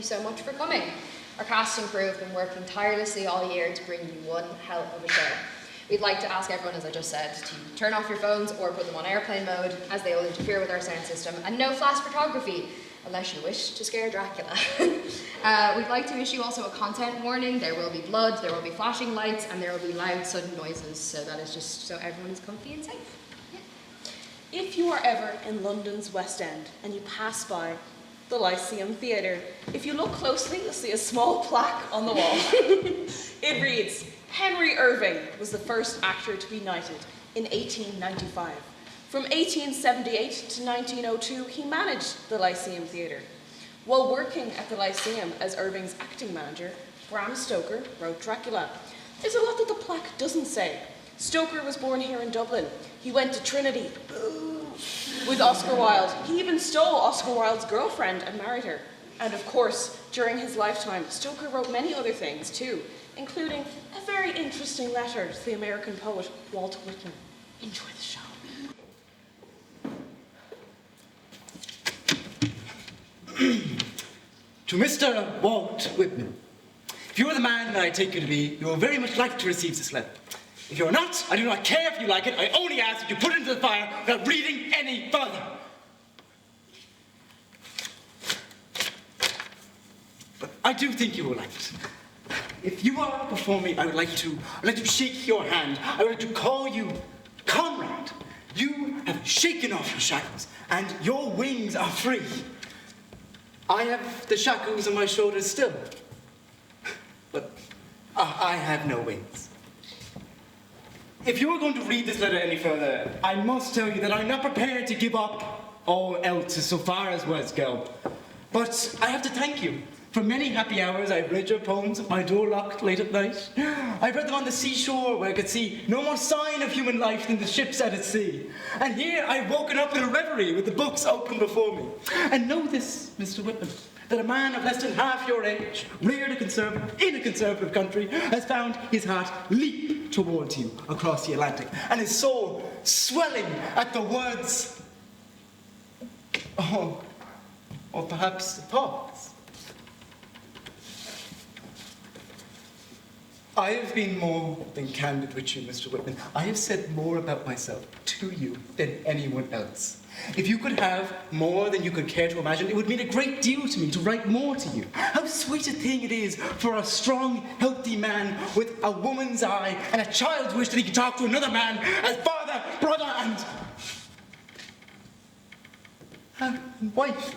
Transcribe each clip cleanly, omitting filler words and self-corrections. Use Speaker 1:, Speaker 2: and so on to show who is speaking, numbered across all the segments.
Speaker 1: you so much for coming. Our cast and crew have been working tirelessly all year to bring you one hell of a show. We'd like to ask everyone, as I just said, to turn off your phones or put them on airplane mode, as they will interfere with our sound system, and no flash photography, unless you wish to scare Dracula. We'd like to issue also a content warning. There will be blood, there will be flashing lights, and there will be loud, sudden noises, so that is just so everyone is comfy and safe. Yeah.
Speaker 2: If you are ever in London's West End and you pass by the Lyceum Theatre, if you look closely, you'll see a small plaque on the wall. It reads, Henry Irving was the first actor to be knighted in 1895. From 1878 to 1902, he managed the Lyceum Theatre. While working at the Lyceum as Irving's acting manager, Bram Stoker wrote Dracula. There's a lot that the plaque doesn't say. Stoker was born here in Dublin. He went to Trinity with Oscar Wilde. He even stole Oscar Wilde's girlfriend and married her. And of course, during his lifetime, Stoker wrote many other things too, including a very interesting letter to the American poet Walt Whitman. Enjoy the show.
Speaker 3: To Mr. Walt Whitman, if you are the man that I take you to be, you will very much like to receive this letter. If you are not, I do not care if you like it. I only ask that you put it into the fire without reading any further. But I do think you will like it. If you are before me, I would like to shake your hand. I would like to call you comrade. You have shaken off your shackles, and your wings are free. I have the shackles on my shoulders still, but I have no wings. If you are going to read this letter any further, I must tell you that I'm not prepared to give up all else so far as words go. But I have to thank you. For many happy hours, I've read your poems at my door locked late at night. I've read them on the seashore where I could see no more sign of human life than the ships out at sea. And here I've woken up in a reverie with the books open before me. And know this, Mr. Whitman, that a man of less than half your age, reared in a conservative country, has found his heart leap towards you across the Atlantic, and his soul swelling at the words, or perhaps the thoughts. I have been more than candid with you, Mr. Whitman. I have said more about myself to you than anyone else. If you could have more than you could care to imagine, it would mean a great deal to me to write more to you. How sweet a thing it is for a strong, healthy man with a woman's eye and a child's wish that he could talk to another man as father, brother, and wife.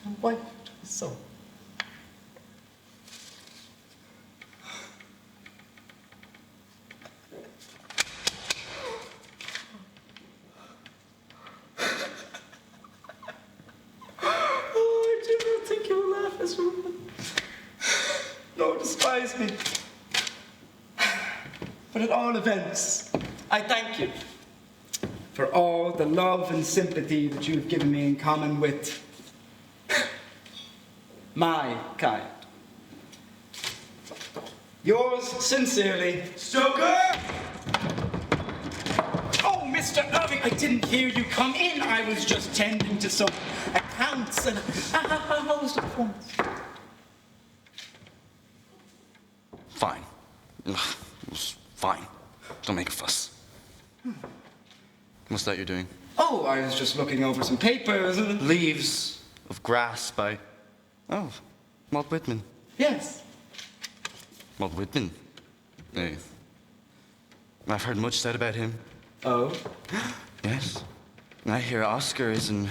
Speaker 3: And wife to his soul. Nor despise me. But at all events, I thank you for all the love and sympathy that you have given me in common with my kind. Yours sincerely, Stoker! Oh, Mr. Irving, I didn't hear you come in. I was just tending to some accounts and how was the performance?
Speaker 4: Fine. It was fine. Don't make a fuss. What's that you're doing?
Speaker 3: Oh, I was just looking over some papers.
Speaker 4: Leaves of Grass by... Oh, Walt Whitman.
Speaker 3: Yes.
Speaker 4: Walt Whitman? Hey. I've heard much said about him.
Speaker 3: Oh?
Speaker 4: Yes. I hear Oscar is an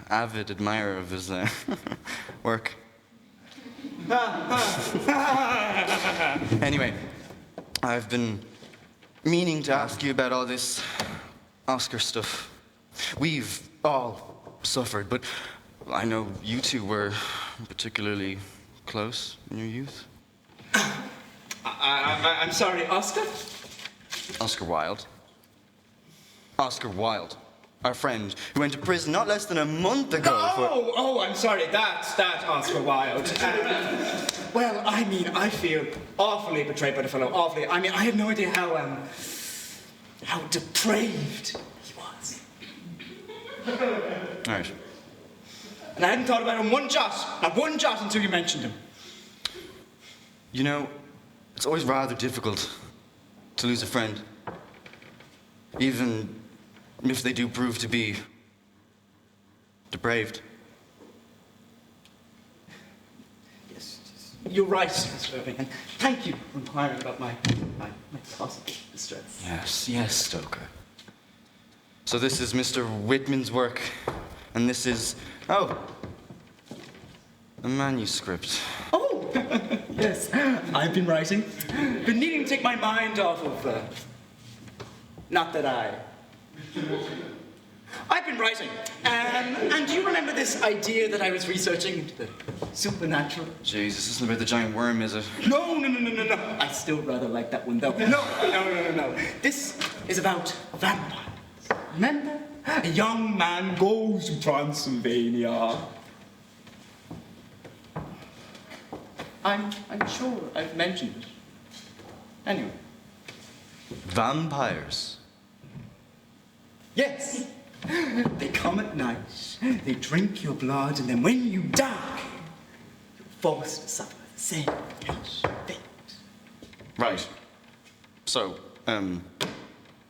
Speaker 4: avid admirer of his work. Anyway, I've been meaning to ask you about all this Oscar stuff. We've all suffered, but I know you two were particularly close in your youth.
Speaker 3: I'm sorry, Oscar?
Speaker 4: Oscar Wilde. Oscar Wilde. Our friend who went to prison not less than a month ago
Speaker 3: Oh, I'm sorry. That's Oscar Wilde. Well, I mean, I feel awfully betrayed by the fellow. Awfully. I mean, I had no idea how depraved he was.
Speaker 4: All right.
Speaker 3: And I hadn't thought about him one jot, not one jot until you mentioned him.
Speaker 4: You know, it's always rather difficult to lose a friend, even if they do prove to be depraved.
Speaker 3: Yes, you're right, Mr. Irving, and thank you for inquiring about my possible distress.
Speaker 4: Yes, Stoker. So this is Mr. Whitman's work, and this is, a manuscript.
Speaker 3: Oh, yes, I've been writing. Been needing to take my mind off of, not that I've been writing. And do you remember this idea that I was researching into the supernatural?
Speaker 4: Jeez, this isn't about the giant worm, is it?
Speaker 3: No. I still rather like that one, though. No. This is about vampires. Remember? A young man goes to Transylvania. I'm sure I've mentioned it. Anyway.
Speaker 4: Vampires?
Speaker 3: Yes. They come at night, they drink your blood, and then when you die, you're forced to suffer the same fate.
Speaker 4: Right. So,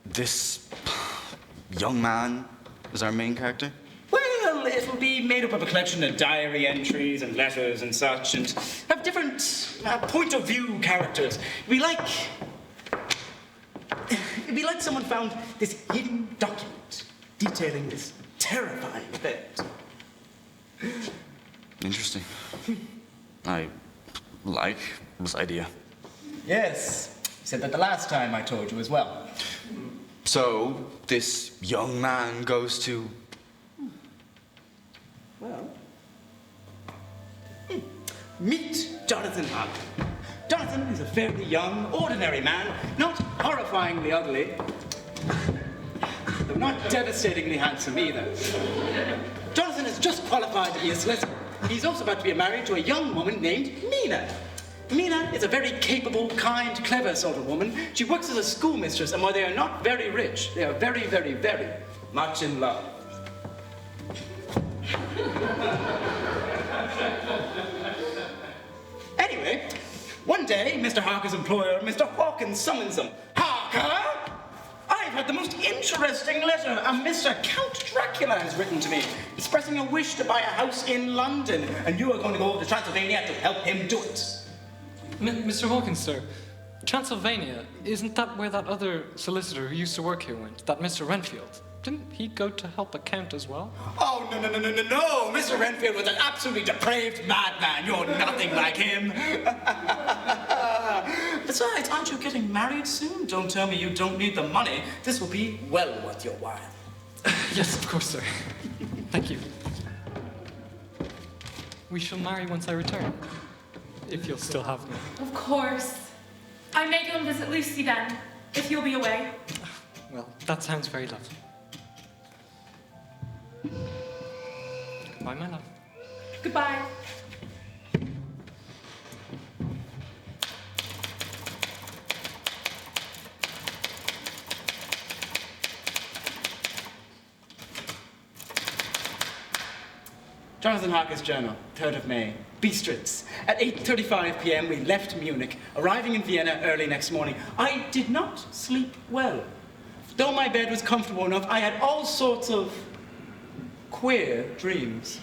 Speaker 4: this young man is our main character?
Speaker 3: Well, it'll be made up of a collection of diary entries and letters and such, and have different point of view characters. It'd be like someone found this hidden document detailing this terrifying event.
Speaker 4: Interesting. I like this idea.
Speaker 3: Yes, you said that the last time I told you as well.
Speaker 4: So, this young man goes to...
Speaker 3: Well... Meet Jonathan Harker. Jonathan is a fairly young, ordinary man, not horrifyingly ugly, though not devastatingly handsome either. Jonathan has just qualified to be a solicitor. He's also about to be married to a young woman named Mina. Mina is a very capable, kind, clever sort of woman. She works as a schoolmistress, and while they are not very rich, they are very, very, very much in love. Anyway, one day, Mr. Harker's employer, Mr. Hawkins, summons him. Harker! I've had the most interesting letter. A Mr. Count Dracula has written to me, expressing a wish to buy a house in London, and you are going to go over to Transylvania to help him do it.
Speaker 5: Mr. Hawkins, sir, Transylvania, isn't that where that other solicitor who used to work here went? That Mr. Renfield? Didn't he go to help a count as well?
Speaker 3: Oh, no. Mr. Renfield was an absolutely depraved madman. You're nothing like him. Besides, aren't you getting married soon? Don't tell me you don't need the money. This will be well worth your while.
Speaker 5: Yes, of course, sir. Thank you. We shall marry once I return. If you'll still have me.
Speaker 6: Of course. I may go and visit Lucy then, if you'll be away.
Speaker 5: Well, that sounds very lovely. Goodbye, my love.
Speaker 6: Goodbye.
Speaker 3: Jonathan Harker's journal, 3rd of May. Bistritz. At 8:35 p.m. we left Munich, arriving in Vienna early next morning. I did not sleep well. Though my bed was comfortable enough, I had all sorts of queer dreams.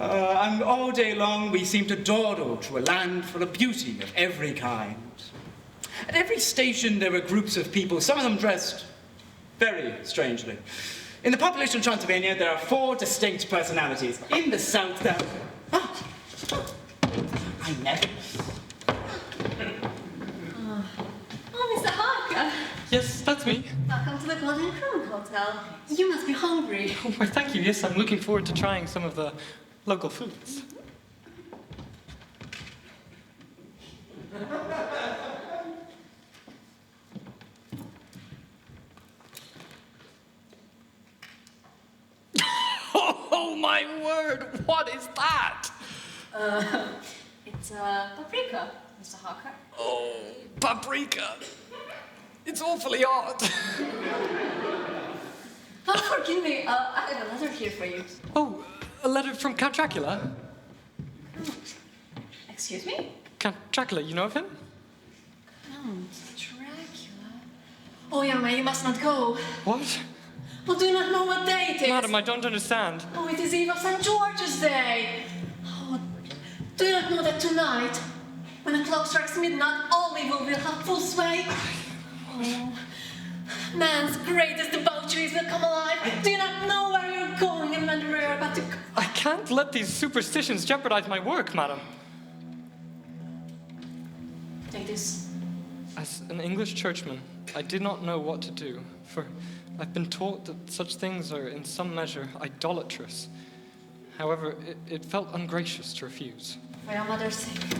Speaker 3: And all day long we seemed to dawdle through a land full of beauty of every kind. At every station there were groups of people, some of them dressed very strangely. In the population of Transylvania, there are 4 distinct personalities. In the south, there... I never...
Speaker 7: Oh, Mr. Harker.
Speaker 5: Yes, that's me.
Speaker 7: Welcome to the Golden Crown Hotel. You must be hungry.
Speaker 5: Oh, why, thank you. Yes, I'm looking forward to trying some of the local foods. Oh, my word! What is that?
Speaker 7: It's paprika, Mr. Harker.
Speaker 5: Oh, paprika. It's awfully hot.
Speaker 7: give me. I have a letter here for you.
Speaker 5: Oh, a letter from Count Dracula?
Speaker 7: Excuse me?
Speaker 5: Count Dracula, you know of him?
Speaker 7: Count Dracula. Oh, young man, you must not go.
Speaker 5: What?
Speaker 7: Oh, do you not know what day it is?
Speaker 5: Madam, I don't understand.
Speaker 7: Oh, it is Eve of St. George's Day. Oh, do you not know that tonight, when the clock strikes midnight, all evil will have full sway? Oh, man's greatest debaucheries will come alive. Do you not know where you're going and when you're about to go?
Speaker 5: I can't let these superstitions jeopardize my work, madam.
Speaker 7: Take this.
Speaker 5: As an English churchman, I did not know what to do, for I've been taught that such things are in some measure idolatrous. However, it felt ungracious to refuse.
Speaker 7: For your mother's sake.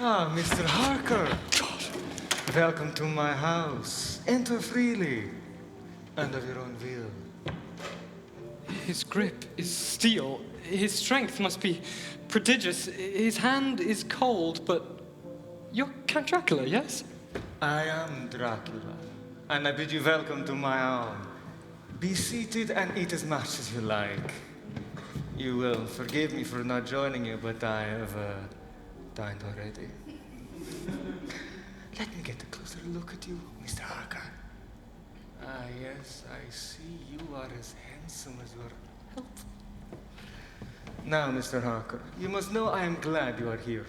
Speaker 8: Ah, Mr. Harker. Welcome to my house. Enter freely, and of your own will.
Speaker 5: His grip is steel. His strength must be prodigious. His hand is cold, but you're Count Dracula, yes?
Speaker 8: I am Dracula, and I bid you welcome to my home. Be seated and eat as much as you like. You will forgive me for not joining you, but I have dined already. Let me get a closer look at you, Mr. Harker. Ah, yes, I see you are as handsome as your health. Now, Mr. Harker, you must know I am glad you are here.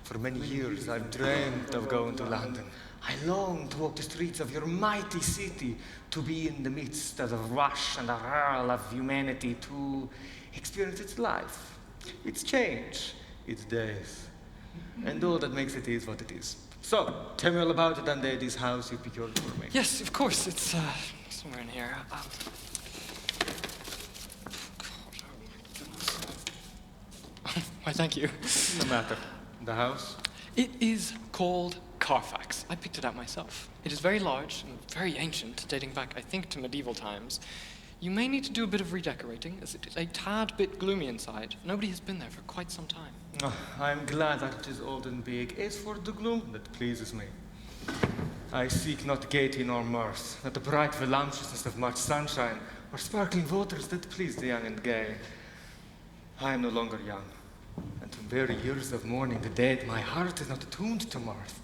Speaker 8: For many years, I've dreamed of going to London. I long to walk the streets of your mighty city, to be in the midst of the rush and the hurl of humanity, to experience its life, its change, its days, and all that makes it is what it is. So, tell me all about it and this house you procured for me.
Speaker 5: Yes, of course. It's somewhere in here. Why, thank you.
Speaker 8: No matter. The house?
Speaker 5: It is called Carfax. I picked it out myself. It is very large and very ancient, dating back, I think, to medieval times. You may need to do a bit of redecorating, as it is a tad bit gloomy inside. Nobody has been there for quite some time.
Speaker 8: Oh, I'm glad that it is old and big. As for the gloom, that pleases me. I seek not gaiety nor mirth, not the bright voluptuousness of much sunshine, or sparkling waters that please the young and gay. I am no longer young, and from very years of mourning the dead, my heart is not attuned to mirth.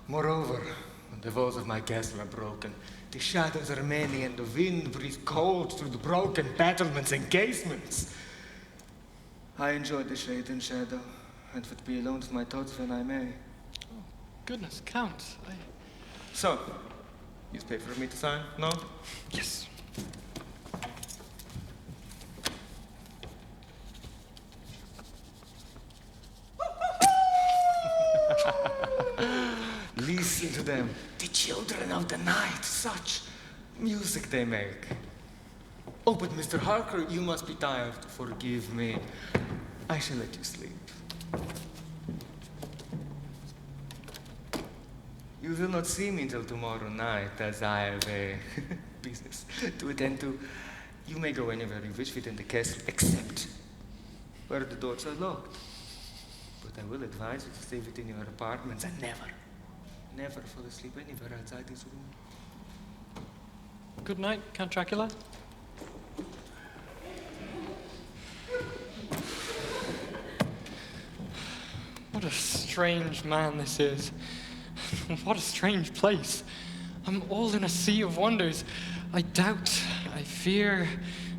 Speaker 8: Moreover, when the walls of my castle are broken, the shadows are many, and the wind breathes cold through the broken battlements and casements. I enjoy the shade and shadow, and would be alone with my thoughts when I may.
Speaker 5: Oh, goodness, Count.
Speaker 8: So, you pay for me to sign? No?
Speaker 5: Yes.
Speaker 8: Listen to them, the children of the night, such music they make. Oh, but Mr. Harker, you must be tired. Forgive me. I shall let you sleep. You will not see me until tomorrow night, as I have a business to attend to. You may go anywhere you wish within the castle, except where the doors are locked. But I will advise you to stay within your apartments and never fall asleep anywhere outside this room.
Speaker 5: Good night, Count Dracula. What a strange man this is. What a strange place. I'm all in a sea of wonders. I doubt, I fear,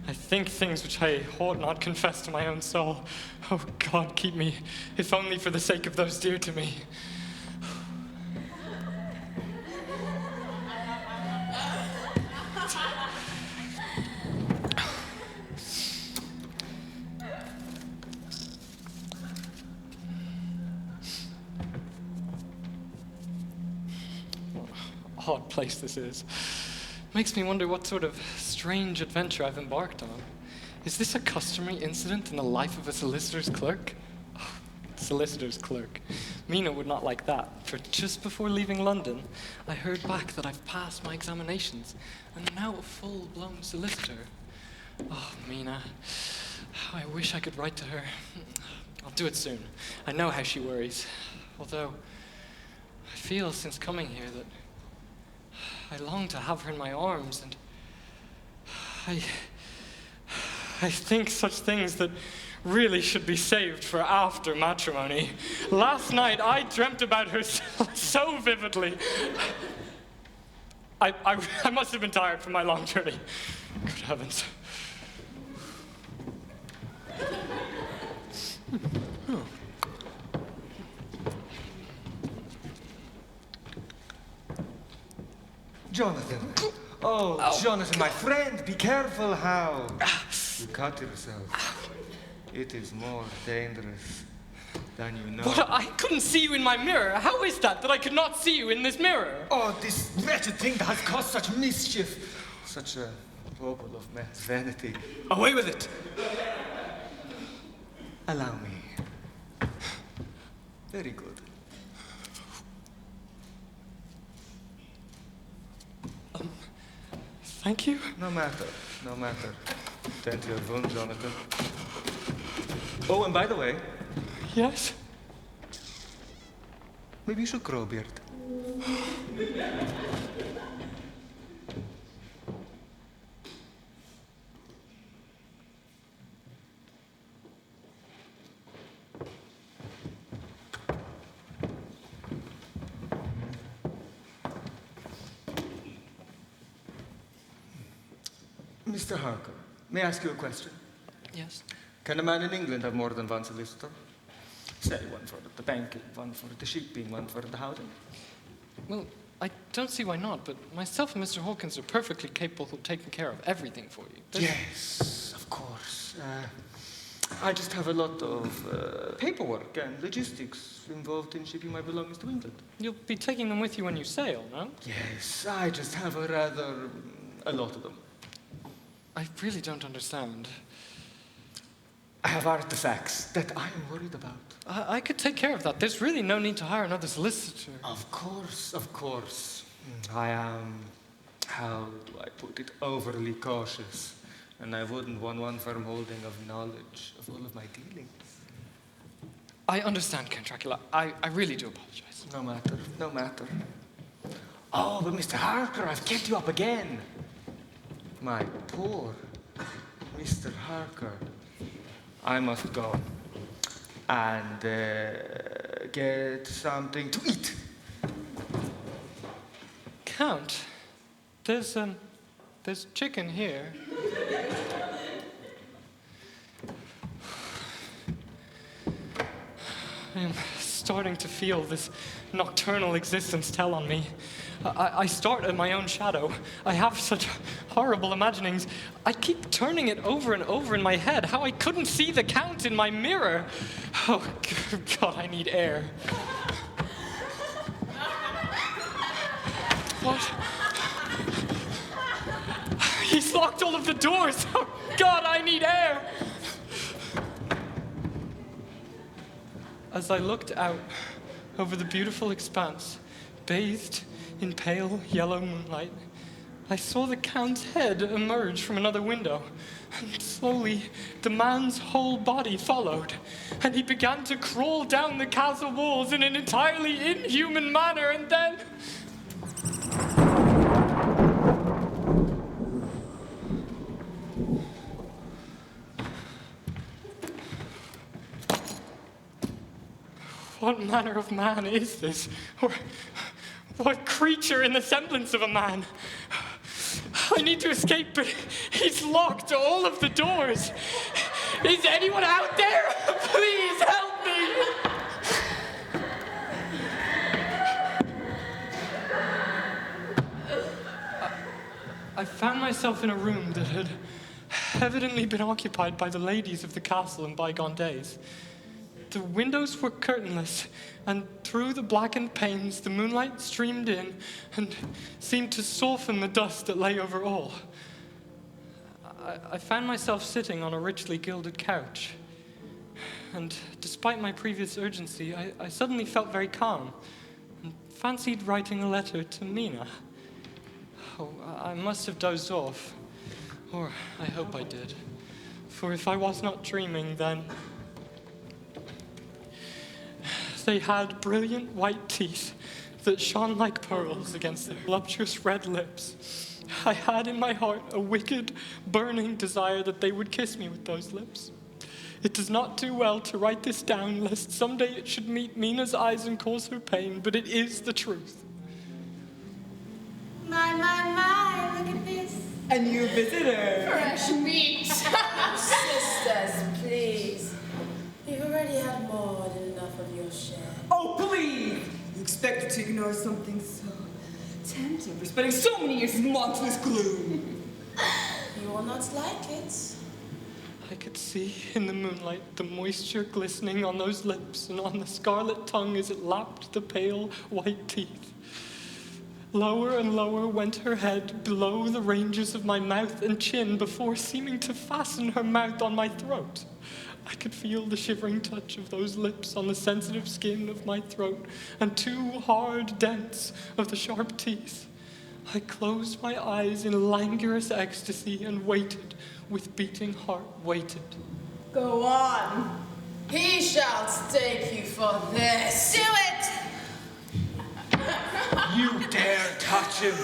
Speaker 5: I think things which I ought not confess to my own soul. Oh, God, keep me, if only for the sake of those dear to me. Odd place this is. Makes me wonder what sort of strange adventure I've embarked on. Is this a customary incident in the life of a solicitor's clerk? Oh, solicitor's clerk. Mina would not like that, for just before leaving London, I heard back that I've passed my examinations and am now a full-blown solicitor. Oh, Mina, how I wish I could write to her. I'll do it soon. I know how she worries. Although, I feel since coming here that I long to have her in my arms, and I think such things that really should be saved for after matrimony. Last night, I dreamt about her so vividly. I must have been tired from my long journey. Good heavens.
Speaker 8: Jonathan. Oh, Jonathan, my friend, be careful how you cut yourself. It is more dangerous than you know.
Speaker 5: But I couldn't see you in my mirror. How is that I could not see you in this mirror?
Speaker 8: Oh, this wretched thing that has caused such mischief. Such a bauble of men's vanity. Away with it! Allow me. Very good.
Speaker 5: Thank you.
Speaker 8: No matter, no matter. Tend to your wound, Jonathan. Oh, and by the way,
Speaker 5: Yes?
Speaker 8: maybe you should grow a beard. Mr. Harker, may I ask you a question?
Speaker 5: Yes.
Speaker 8: Can a man in England have more than one solicitor? Say, one for the banking, one for the shipping, one for the housing.
Speaker 5: Well, I don't see why not, but myself and Mr. Hawkins are perfectly capable of taking care of everything for you.
Speaker 8: Yes, of course. I just have a lot of paperwork and logistics involved in shipping my belongings to England.
Speaker 5: You'll be taking them with you when you sail, no?
Speaker 8: Yes, I just have a lot of them.
Speaker 5: I really don't understand.
Speaker 8: I have artifacts that I am worried about.
Speaker 5: I could take care of that. There's really no need to hire another solicitor.
Speaker 8: Of course, of course. I am, how do I put it, overly cautious. And I wouldn't want one firm holding of knowledge of all of my dealings.
Speaker 5: I understand, Count Dracula. I really do apologize.
Speaker 8: No matter, no matter. Oh, but Mr. Harker, I've kept you up again. My poor Mr. Harker. I must go and get something to eat.
Speaker 5: Count, there's chicken here. I am starting to feel this nocturnal existence tell on me. I start at my own shadow. I have such horrible imaginings. I keep turning it over and over in my head, how I couldn't see the Count in my mirror. Oh, God, I need air. What? He's locked all of the doors. Oh, God, I need air. As I looked out over the beautiful expanse, bathed in pale yellow moonlight, I saw the Count's head emerge from another window, and slowly the man's whole body followed, and he began to crawl down the castle walls in an entirely inhuman manner, and then... What manner of man is this? Or what creature in the semblance of a man? I need to escape, but he's locked all of the doors. Is anyone out there? Please help me! I found myself in a room that had evidently been occupied by the ladies of the castle in bygone days. The windows were curtainless, and through the blackened panes the moonlight streamed in and seemed to soften the dust that lay over all. I found myself sitting on a richly gilded couch, and despite my previous urgency, I suddenly felt very calm and fancied writing a letter to Mina. Oh, I must have dozed off, or I hope I did, for if I was not dreaming, then they had brilliant white teeth that shone like pearls against their voluptuous red lips. I had in my heart a wicked, burning desire that they would kiss me with those lips. It does not do well to write this down, lest someday it should meet Mina's eyes and cause her pain, but it is the truth.
Speaker 9: My, look at this.
Speaker 10: A new visitor.
Speaker 9: Fresh meat.
Speaker 11: Sisters, please. You've already had more than enough of your share.
Speaker 10: Oh, please! You expected to ignore something so tempting for spending so many years in monstrous gloom.
Speaker 11: You will not like it.
Speaker 5: I could see in the moonlight the moisture glistening on those lips and on the scarlet tongue as it lapped the pale white teeth. Lower and lower went her head below the ranges of my mouth and chin before seeming to fasten her mouth on my throat. I could feel the shivering touch of those lips on the sensitive skin of my throat and 2 hard dents of the sharp teeth. I closed my eyes in languorous ecstasy and waited, with beating heart, waited.
Speaker 11: Go on. He shall stake you for this.
Speaker 9: Do it!
Speaker 8: You dare touch him.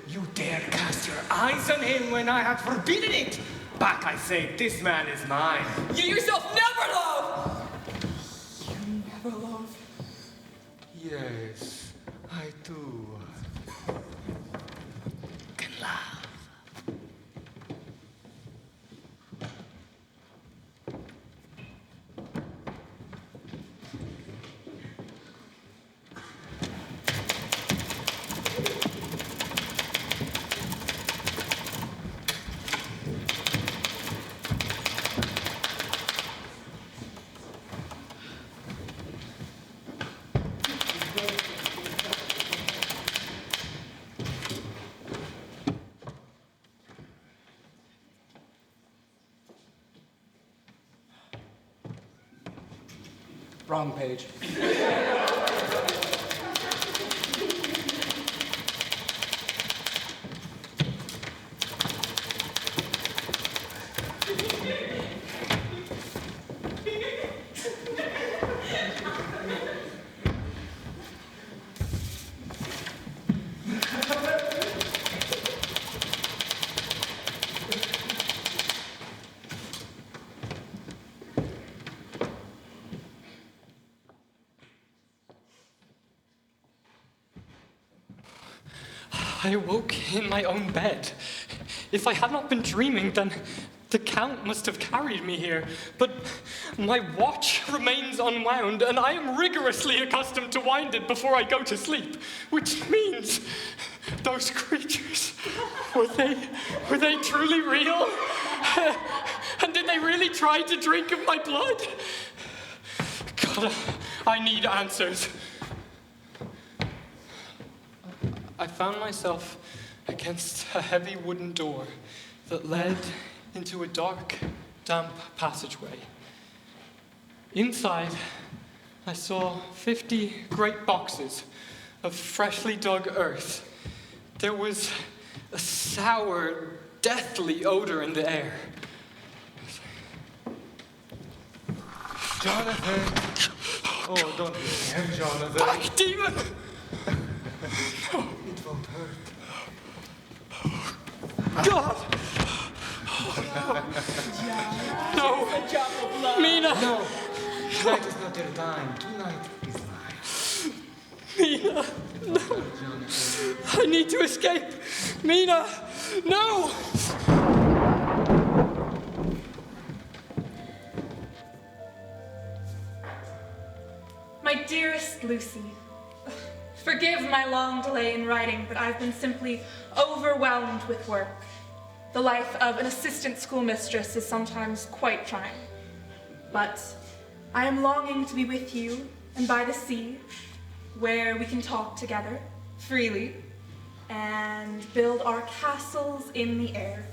Speaker 8: You dare cast your eyes on him when I have forbidden it. Back, I say, this man is mine.
Speaker 10: You yourself never love! You never love?
Speaker 8: Yes, I do. Can love.
Speaker 3: Wrong page.
Speaker 5: I awoke in my own bed. If I had not been dreaming, then the Count must have carried me here. But my watch remains unwound, and I am rigorously accustomed to wind it before I go to sleep, which means those creatures, were they truly real? And did they really try to drink of my blood? God, I need answers. I found myself against a heavy wooden door that led into a dark, damp passageway. Inside, I saw 50 great boxes of freshly dug earth. There was a sour, deathly odor in the air.
Speaker 8: Jonathan! Oh, don't be scared, Jonathan.
Speaker 5: Black demon! No.
Speaker 8: It won't hurt.
Speaker 5: God! No! Mina!
Speaker 8: No! Tonight is not your time. Tonight is mine.
Speaker 5: Mina! No! I need to escape! Mina! No!
Speaker 6: My dearest Lucy, forgive my long delay in writing, but I've been simply overwhelmed with work. The life of an assistant schoolmistress is sometimes quite trying. But I am longing to be with you and by the sea, where we can talk together freely and build our castles in the air.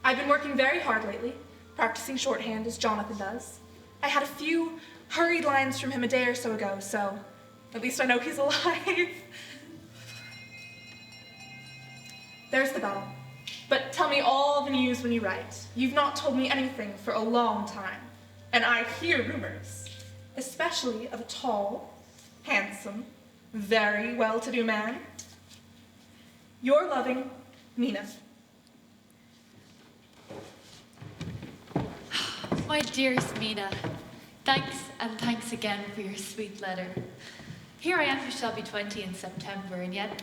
Speaker 6: I've been working very hard lately, practicing shorthand as Jonathan does. I had a few hurried lines from him a day or so ago, so at least I know he's alive. There's the bell. But tell me all the news when you write. You've not told me anything for a long time, and I hear rumors, especially of a tall, handsome, very well-to-do man. Your loving, Mina.
Speaker 12: My dearest Mina, thanks and thanks again for your sweet letter. Here I am who shall be 20 in September, and yet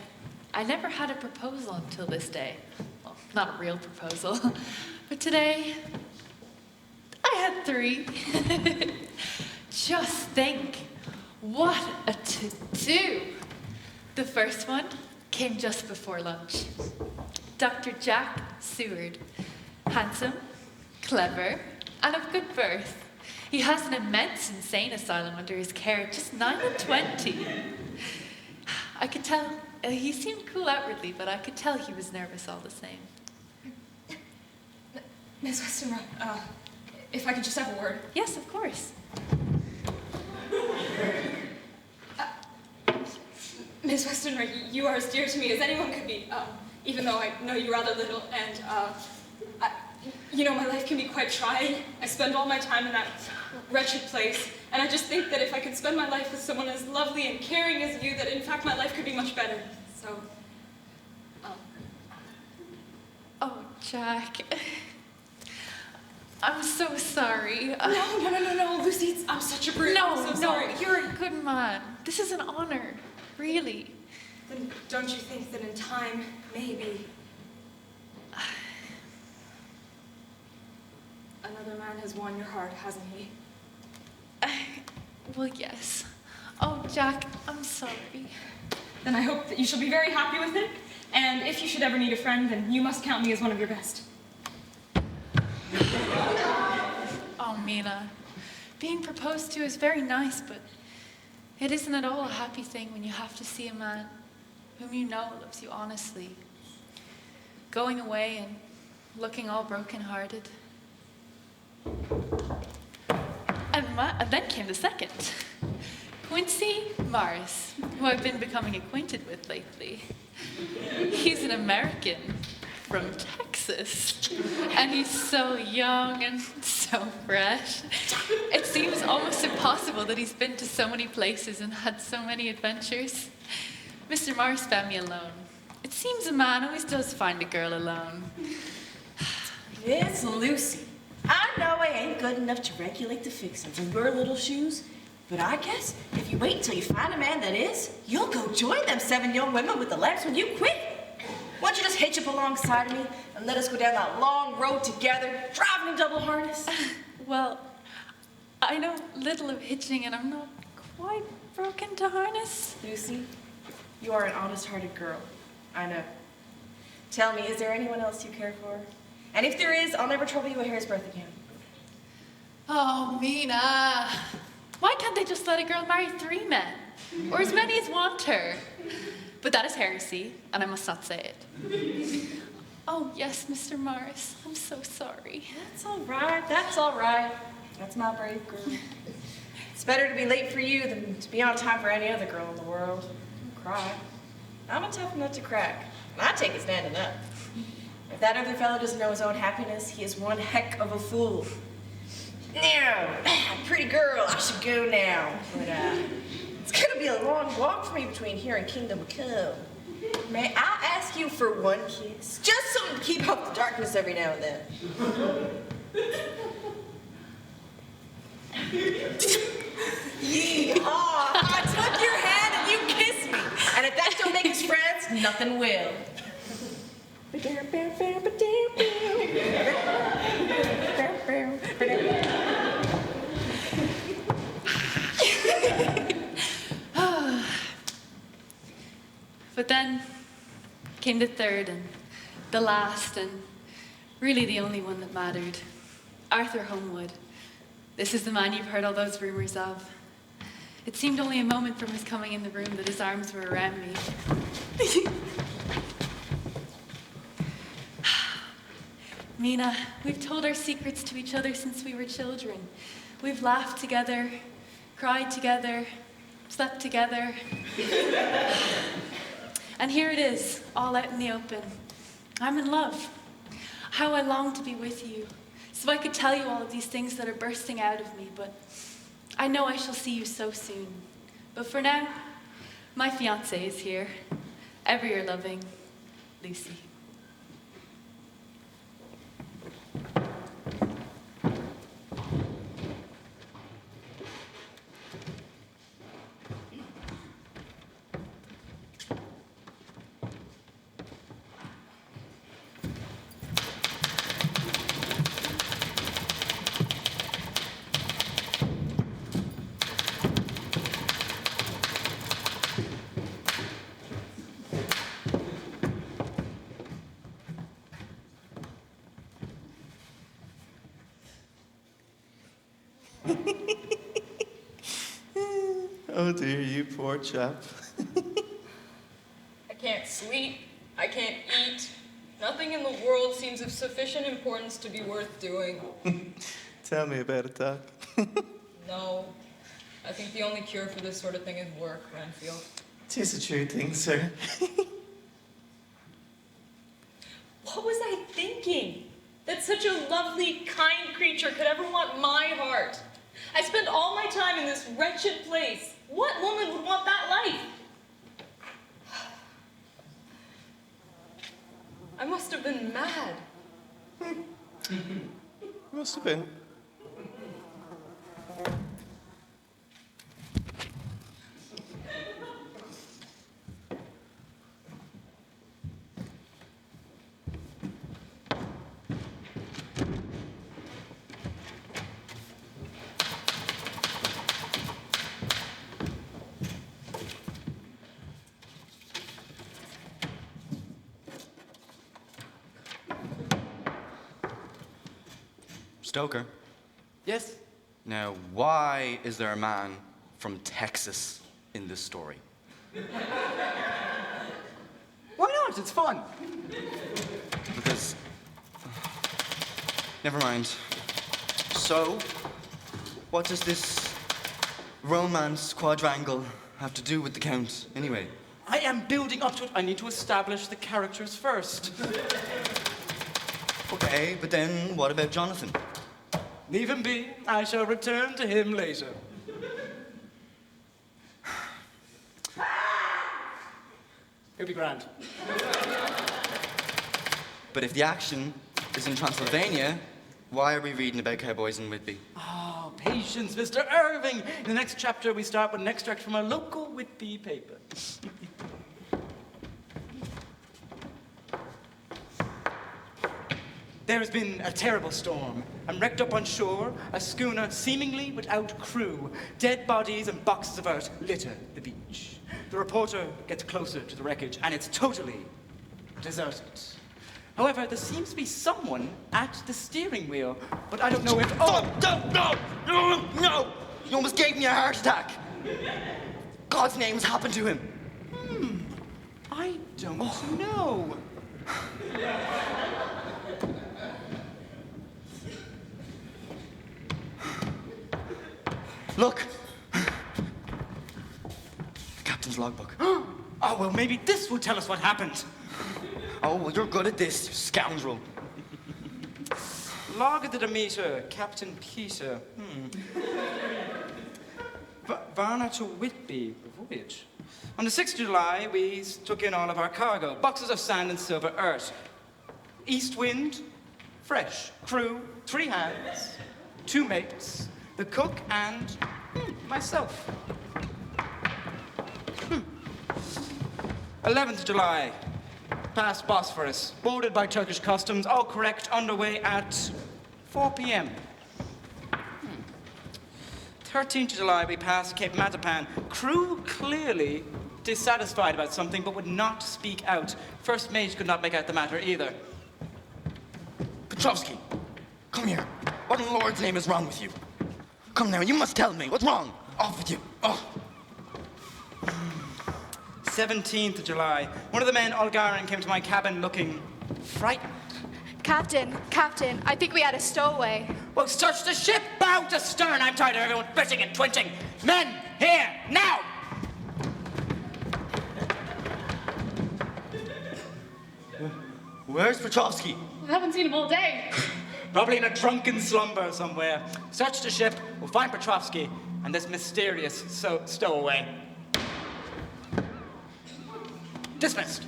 Speaker 12: I never had a proposal until this day. Well, not a real proposal, but today I had 3. Just think, what a to-do. The first one came just before lunch. Dr. Jack Seward, handsome, clever, and of good birth. He has an immense insane asylum under his care, just 9 and 20. I could tell, he seemed cool outwardly, but I could tell he was nervous all the same.
Speaker 6: Miss Westenra, if I could just have a word.
Speaker 12: Yes, of course.
Speaker 6: Miss Westenra, you are as dear to me as anyone could be, even though I know you rather little, and, you know, my life can be quite trying. I spend all my time in that wretched place, and I just think that if I could spend my life with someone as lovely and caring as you, that in fact my life could be much better. So,
Speaker 12: Oh, Jack. I'm so sorry.
Speaker 6: No, Lucy, I'm such a brute. I'm so sorry.
Speaker 12: No, you're a good man. This is an honor, really.
Speaker 6: Then don't you think that in time, maybe, another man has won your heart, hasn't he?
Speaker 12: Well, yes. Oh, Jack, I'm sorry.
Speaker 6: Then I hope that you shall be very happy with him, and if you should ever need a friend, then you must count me as one of your best.
Speaker 12: Oh, Mina, being proposed to is very nice, but it isn't at all a happy thing when you have to see a man whom you know loves you honestly, going away and looking all broken-hearted. And then came the second, Quincy Morris, who I've been becoming acquainted with lately. He's an American from Texas, and he's so young and so fresh. It seems almost impossible that he's been to so many places and had so many adventures. Mr. Morris found me alone. It seems a man always does find a girl alone.
Speaker 13: Miss Lucy, I know I ain't good enough to regulate the fixings in your little shoes, but I guess if you wait until you find a man that is, you'll go join them 7 young women with the lamps when you quit. Why don't you just hitch up alongside of me and let us go down that long road together, driving in double harness?
Speaker 12: Well, I know little of hitching, and I'm not quite broken to harness.
Speaker 13: Lucy, you are an honest-hearted girl. I know. Tell me, is there anyone else you care for? And if there is, I'll never trouble you a hair's breadth again.
Speaker 12: Oh, Mina. Why can't they just let a girl marry 3 men? Or as many as want her? But that is heresy, and I must not say it. Oh, yes, Mr. Morris, I'm so sorry.
Speaker 13: That's all right, that's all right. That's my brave girl. It's better to be late for you than to be on time for any other girl in the world. Don't cry. I'm a tough nut to crack, and I take it standing up. If that other fellow doesn't know his own happiness, he is one heck of a fool. Now, pretty girl, I should go now. But, it's gonna be a long walk for me between here and Kingdom Come. May I ask you for one kiss? Just something to keep up the darkness every now and then. Yeehaw! I took your hand and you kissed me. And if that don't make us friends, nothing will.
Speaker 12: But then, Came the third and the last and really the only one that mattered. Arthur Homewood. This is the man you've heard all those rumors of. It seemed only a moment from his coming in the room that his arms were around me. Mina, we've told our secrets to each other since we were children. We've laughed together, cried together, slept together. And here it is, all out in the open. I'm in love. How I long to be with you, so I could tell you all of these things that are bursting out of me, but I know I shall see you so soon. But for now, my fiancé is here. Ever your loving, Lucy.
Speaker 4: Oh dear, you poor chap.
Speaker 14: I can't sleep. I can't eat. Nothing in the world seems of sufficient importance to be worth doing.
Speaker 4: Tell me about it, Doc.
Speaker 14: No. I think the only cure for this sort of thing is work, Renfield.
Speaker 4: 'Tis a true thing, sir.
Speaker 14: What was I thinking? That such a lovely, kind creature could ever want my heart. I spent all my time in this wretched place. What woman would want that life? I must have been mad.
Speaker 4: Must have been. Stoker.
Speaker 3: Yes?
Speaker 4: Now, why is there a man from Texas in this story?
Speaker 3: Why not? It's fun.
Speaker 4: Because... Never mind. So, what does this romance quadrangle have to do with the Count, anyway?
Speaker 3: I am building up to it. I need to establish the characters first.
Speaker 4: Okay, but then what about Jonathan?
Speaker 3: Leave him be. I shall return to him later. He'll be grand.
Speaker 4: But if the action is in Transylvania, why are we reading about cowboys in Whitby?
Speaker 3: Oh, patience, Mr. Irving. In the next chapter, we start with an extract from our local Whitby paper. There has been a terrible storm, and wrecked up on shore, a schooner seemingly without crew. Dead bodies and boxes of earth litter the beach. The reporter gets closer to the wreckage, and it's totally deserted. However, there seems to be someone at the steering wheel, but I don't know if...
Speaker 4: Oh, no! You almost gave me a heart attack. God's name has happened to him.
Speaker 3: I don't know.
Speaker 4: Look. The captain's logbook.
Speaker 3: Oh, well, maybe this will tell us what happened.
Speaker 4: Oh, well, you're good at this, you scoundrel.
Speaker 3: Log of the Demeter, Captain Peter. Varna to Whitby, voyage. On the 6th of July, we took in all of our cargo. Boxes of sand and silver earth. East wind, fresh. Crew, 3 hands, 2 mates, the cook, and myself. 11th of July, past Bosphorus, boarded by Turkish customs, all correct, underway at 4 p.m. 13th of July, we passed Cape Matapan, crew clearly dissatisfied about something but would not speak out. First mate could not make out the matter either.
Speaker 4: Petrovsky, come here. What in the Lord's name is wrong with you? Come now, you must tell me. What's wrong? Off with you. Oh.
Speaker 3: 17th of July. One of the men, Olgarin, came to my cabin looking frightened.
Speaker 9: Captain, I think we had a stowaway.
Speaker 3: Well, search the ship, bow to stern. I'm tired of everyone fishing and twinting. Men, here, now!
Speaker 4: Where's Petrovsky?
Speaker 9: I haven't seen him all day.
Speaker 3: Probably in a drunken slumber somewhere. Search the ship, we'll find Petrovsky and this mysterious stowaway. Dismissed.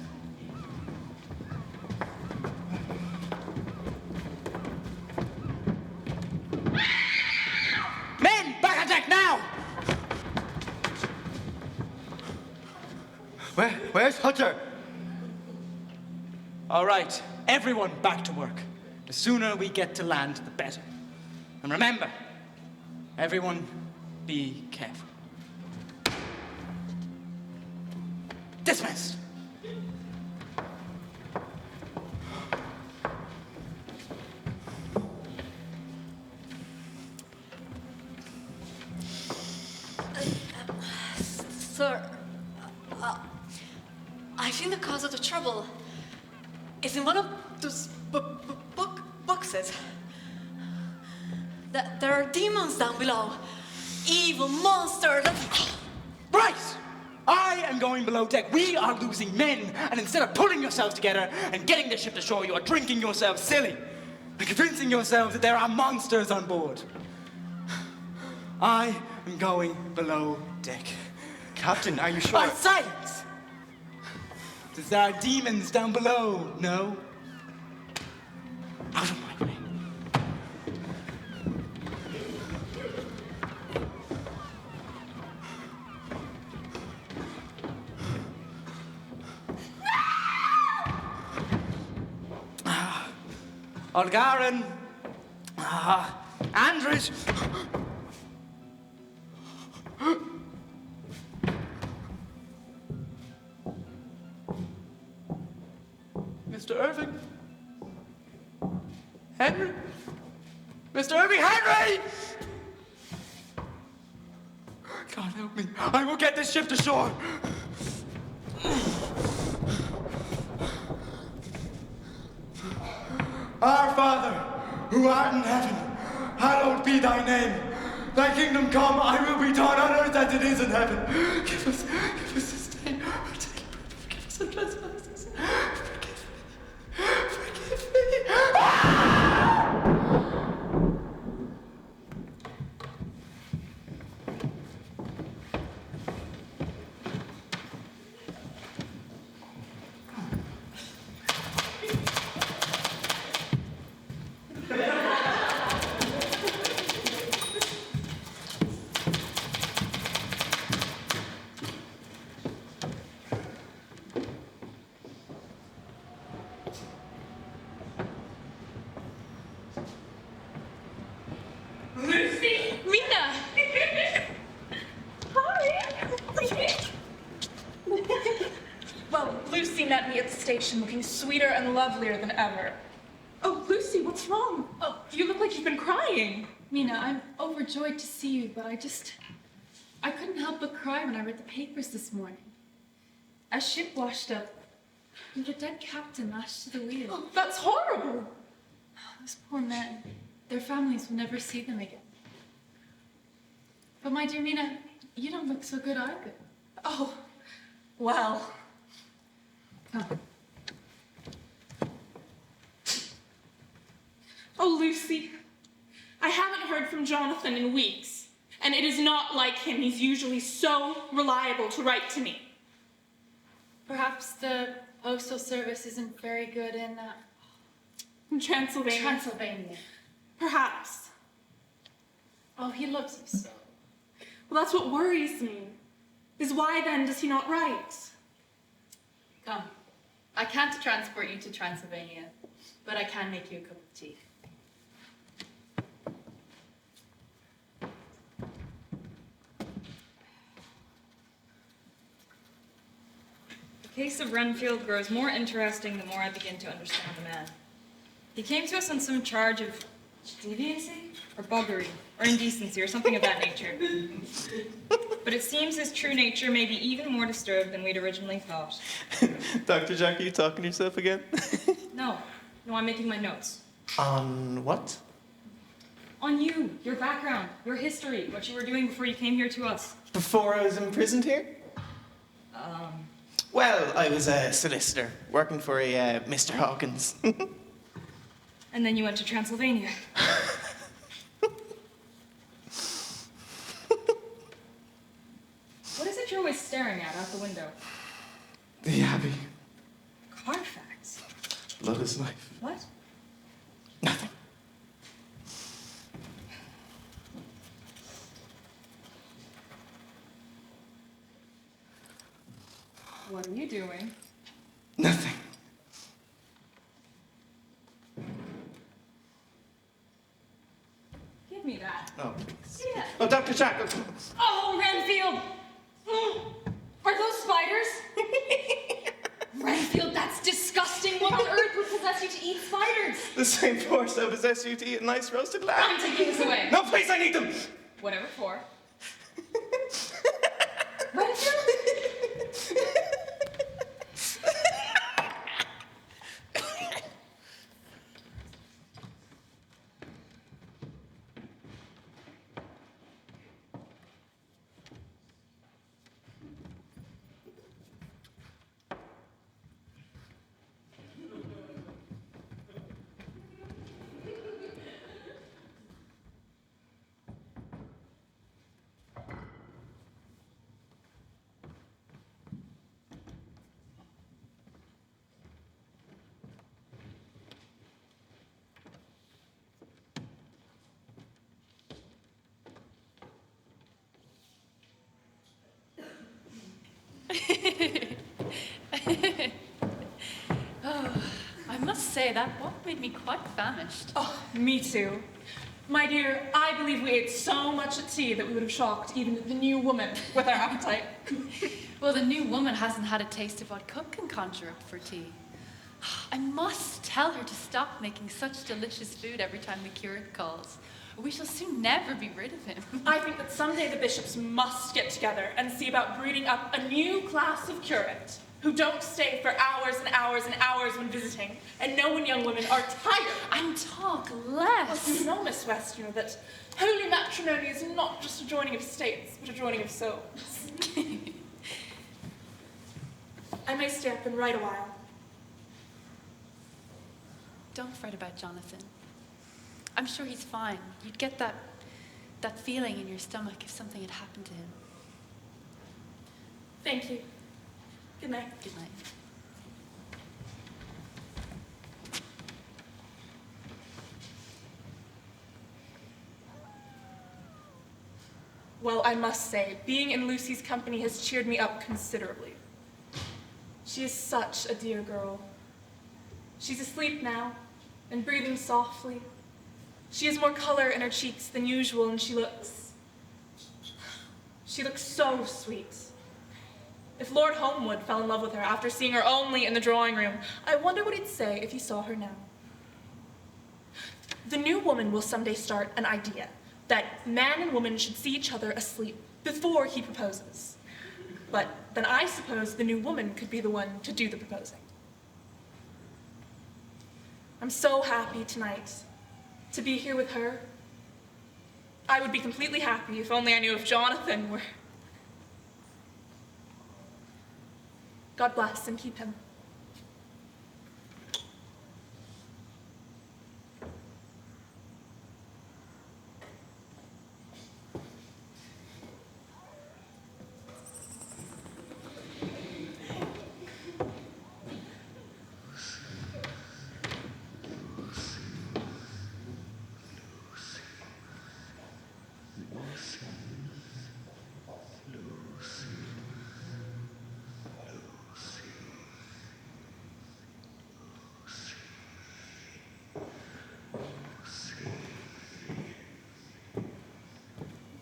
Speaker 3: Men, back on deck now!
Speaker 4: Where's Hutter?
Speaker 3: All right, everyone back to work. The sooner we get to land, the better. And remember, everyone be careful. Dismissed.
Speaker 7: Sir, I think the cause of the trouble is in one of those boxes. There are demons down below. Evil monsters.
Speaker 3: Right! I am going below deck. We are losing men. And instead of pulling yourselves together and getting the ship to shore, you are drinking yourselves silly and convincing yourselves that there are monsters on board. I am going below deck.
Speaker 4: Captain, are you sure?
Speaker 3: Silence! Because there are demons down below. No? Out of my way. Olgarin. Andres. Mr. Irving? Henry? Mr. Irving, Henry! God help me. I will get this ship to shore. Our Father, who art in heaven, hallowed be thy name. Thy kingdom come, I will be done on earth as it is in heaven. Give us this day our daily bread. Forgive us our trespasses. Forgive me.
Speaker 6: Looking sweeter and lovelier than ever. Oh, Lucy, what's wrong? Oh, you look like you've been crying.
Speaker 15: Mina, I'm overjoyed to see you, but I couldn't help but cry when I read the papers this morning. A ship washed up with a dead captain lashed to the wheel.
Speaker 6: Oh, that's horrible.
Speaker 15: Those poor men, their families will never see them again. But my dear Mina, you don't look so good either.
Speaker 6: Oh, well.
Speaker 15: Come.
Speaker 6: Oh, Lucy, I haven't heard from Jonathan in weeks, and it is not like him. He's usually so reliable to write to me.
Speaker 15: Perhaps the postal service isn't very good in
Speaker 6: Transylvania.
Speaker 15: Transylvania.
Speaker 6: Perhaps.
Speaker 15: Oh, he loves you so.
Speaker 6: Well, that's what worries me. Is why then does he not write?
Speaker 15: Come. I can't transport you to Transylvania, but I can make you a cup of tea.
Speaker 16: case of Renfield grows more interesting the more I begin to understand the man. He came to us on some charge of deviancy, or buggery, or indecency, or something of that nature. But it seems his true nature may be even more disturbed than we'd originally thought.
Speaker 17: Dr. Jack, are you talking to yourself again?
Speaker 16: No, I'm making my notes.
Speaker 17: On what?
Speaker 16: On you, your background, your history, what you were doing before you came here to us.
Speaker 17: Before I was imprisoned here? Well, I was a solicitor, working for a Mr. Hawkins.
Speaker 16: And then you went to Transylvania. What is it you're always staring at out the window?
Speaker 17: The Abbey.
Speaker 16: Carfax.
Speaker 17: Love is life.
Speaker 16: What?
Speaker 17: Nothing.
Speaker 16: What are you doing?
Speaker 17: Nothing.
Speaker 16: Give me that.
Speaker 17: Oh, please.
Speaker 16: Yeah.
Speaker 17: Oh, Dr. Jack.
Speaker 16: Oh, Renfield! Are those spiders? Renfield, that's disgusting. What on earth would possess you to eat spiders?
Speaker 17: The same force that possessed you to eat a nice roasted lamb.
Speaker 16: I'm taking this away.
Speaker 17: No, please, I need them.
Speaker 16: Whatever for. Renfield?
Speaker 12: Oh, I must say, that walk made me quite famished.
Speaker 6: Oh, me too. My dear, I believe we ate so much at tea that we would have shocked even the new woman with our appetite.
Speaker 12: Well, the new woman hasn't had a taste of what cook can conjure up for tea. I must tell her to stop making such delicious food every time the curate calls, or we shall soon never be rid of him.
Speaker 6: I think that someday the bishops must get together and see about breeding up a new class of curate who don't stay for hours and hours and hours when visiting and know when young women are tired.
Speaker 12: And talk less.
Speaker 6: Well, you know, Miss West, you know that holy matrimony is not just a joining of states, but a joining of souls. I may stay up and write a while.
Speaker 12: Don't fret about Jonathan. I'm sure he's fine. You'd get that feeling in your stomach if something had happened to him.
Speaker 6: Thank you. Good night.
Speaker 12: Good night.
Speaker 6: Well, I must say, being in Lucy's company has cheered me up considerably. She is such a dear girl. She's asleep now and breathing softly. She has more color in her cheeks than usual, and she looks so sweet. If Lord Homewood fell in love with her after seeing her only in the drawing room, I wonder what he'd say if he saw her now. The new woman will someday start an idea that man and woman should see each other asleep before he proposes. But then I suppose the new woman could be the one to do the proposing. I'm so happy tonight to be here with her. I would be completely happy if only I knew if Jonathan were... God bless and keep him.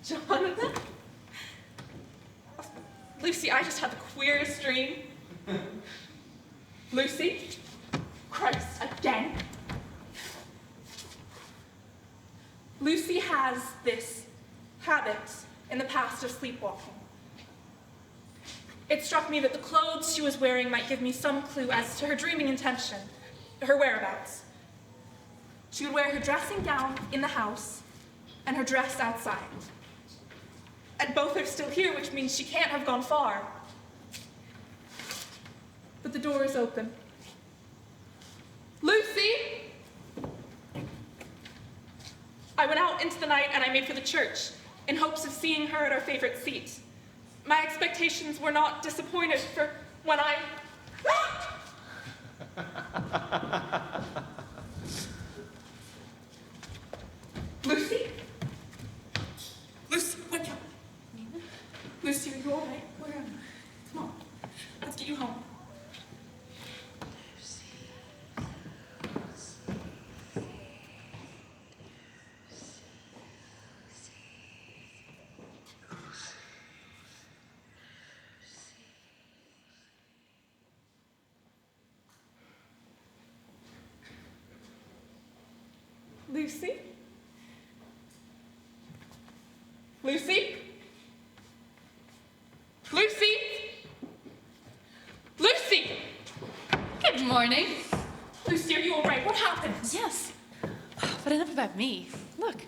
Speaker 6: Jonathan? Lucy, I just had the queerest dream. again. Lucy has this habit in the past of sleepwalking. It struck me that the clothes she was wearing might give me some clue as to her dreaming intention, her whereabouts. She would wear her dressing gown in the house and her dress outside. And both are still here, which means she can't have gone far. But the door is open. Lucy! I went out into the night and I made for the church in hopes of seeing her at our favorite seat. My expectations were not disappointed, for when I... Lucy? Lucy, wake up. Lucy, are you all right? Where am I? Come on, let's get you home. Lucy? Lucy? Lucy? Lucy!
Speaker 12: Good morning.
Speaker 6: Lucy, are you all right? What happened?
Speaker 12: Yes. But enough about me. Look.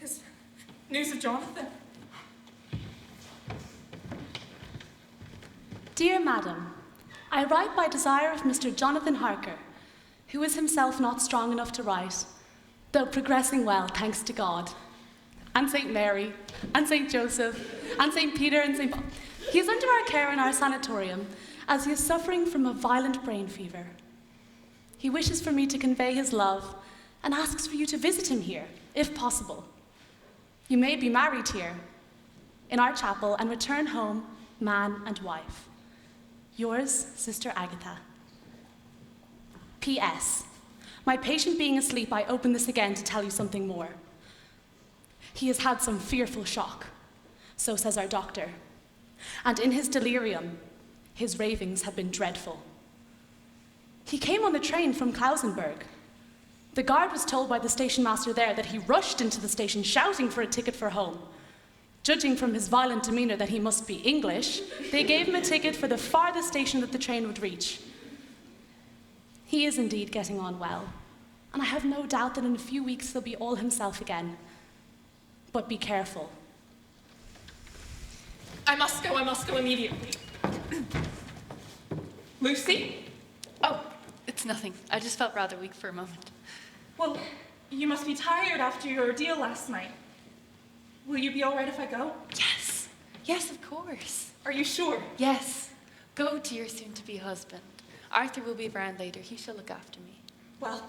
Speaker 6: Is news of Jonathan?
Speaker 18: Dear Madam, I write by desire of Mr. Jonathan Harker, who is himself not strong enough to write, though progressing well, thanks to God, and St. Mary, and St. Joseph, and St. Peter, and St. Paul. He is under our care in our sanatorium, as he is suffering from a violent brain fever. He wishes for me to convey his love, and asks for you to visit him here, if possible. You may be married here, in our chapel, and return home, man and wife. Yours, Sister Agatha. P.S. My patient being asleep, I open this again to tell you something more. He has had some fearful shock, so says our doctor. And in his delirium, his ravings have been dreadful. He came on the train from Klausenberg. The guard was told by the station master there that he rushed into the station shouting for a ticket for home. Judging from his violent demeanor that he must be English, they gave him a ticket for the farthest station that the train would reach. He is indeed getting on well, and I have no doubt that in a few weeks he'll be all himself again. But be careful.
Speaker 6: I must go immediately. Lucy?
Speaker 12: Oh, it's nothing. I just felt rather weak for a moment.
Speaker 6: Well, you must be tired after your ordeal last night. Will you be all right if I go?
Speaker 12: Yes. Yes, of course.
Speaker 6: Are you sure?
Speaker 12: Yes. Go to your soon-to-be husband. Arthur will be around later. He shall look after me.
Speaker 6: Well,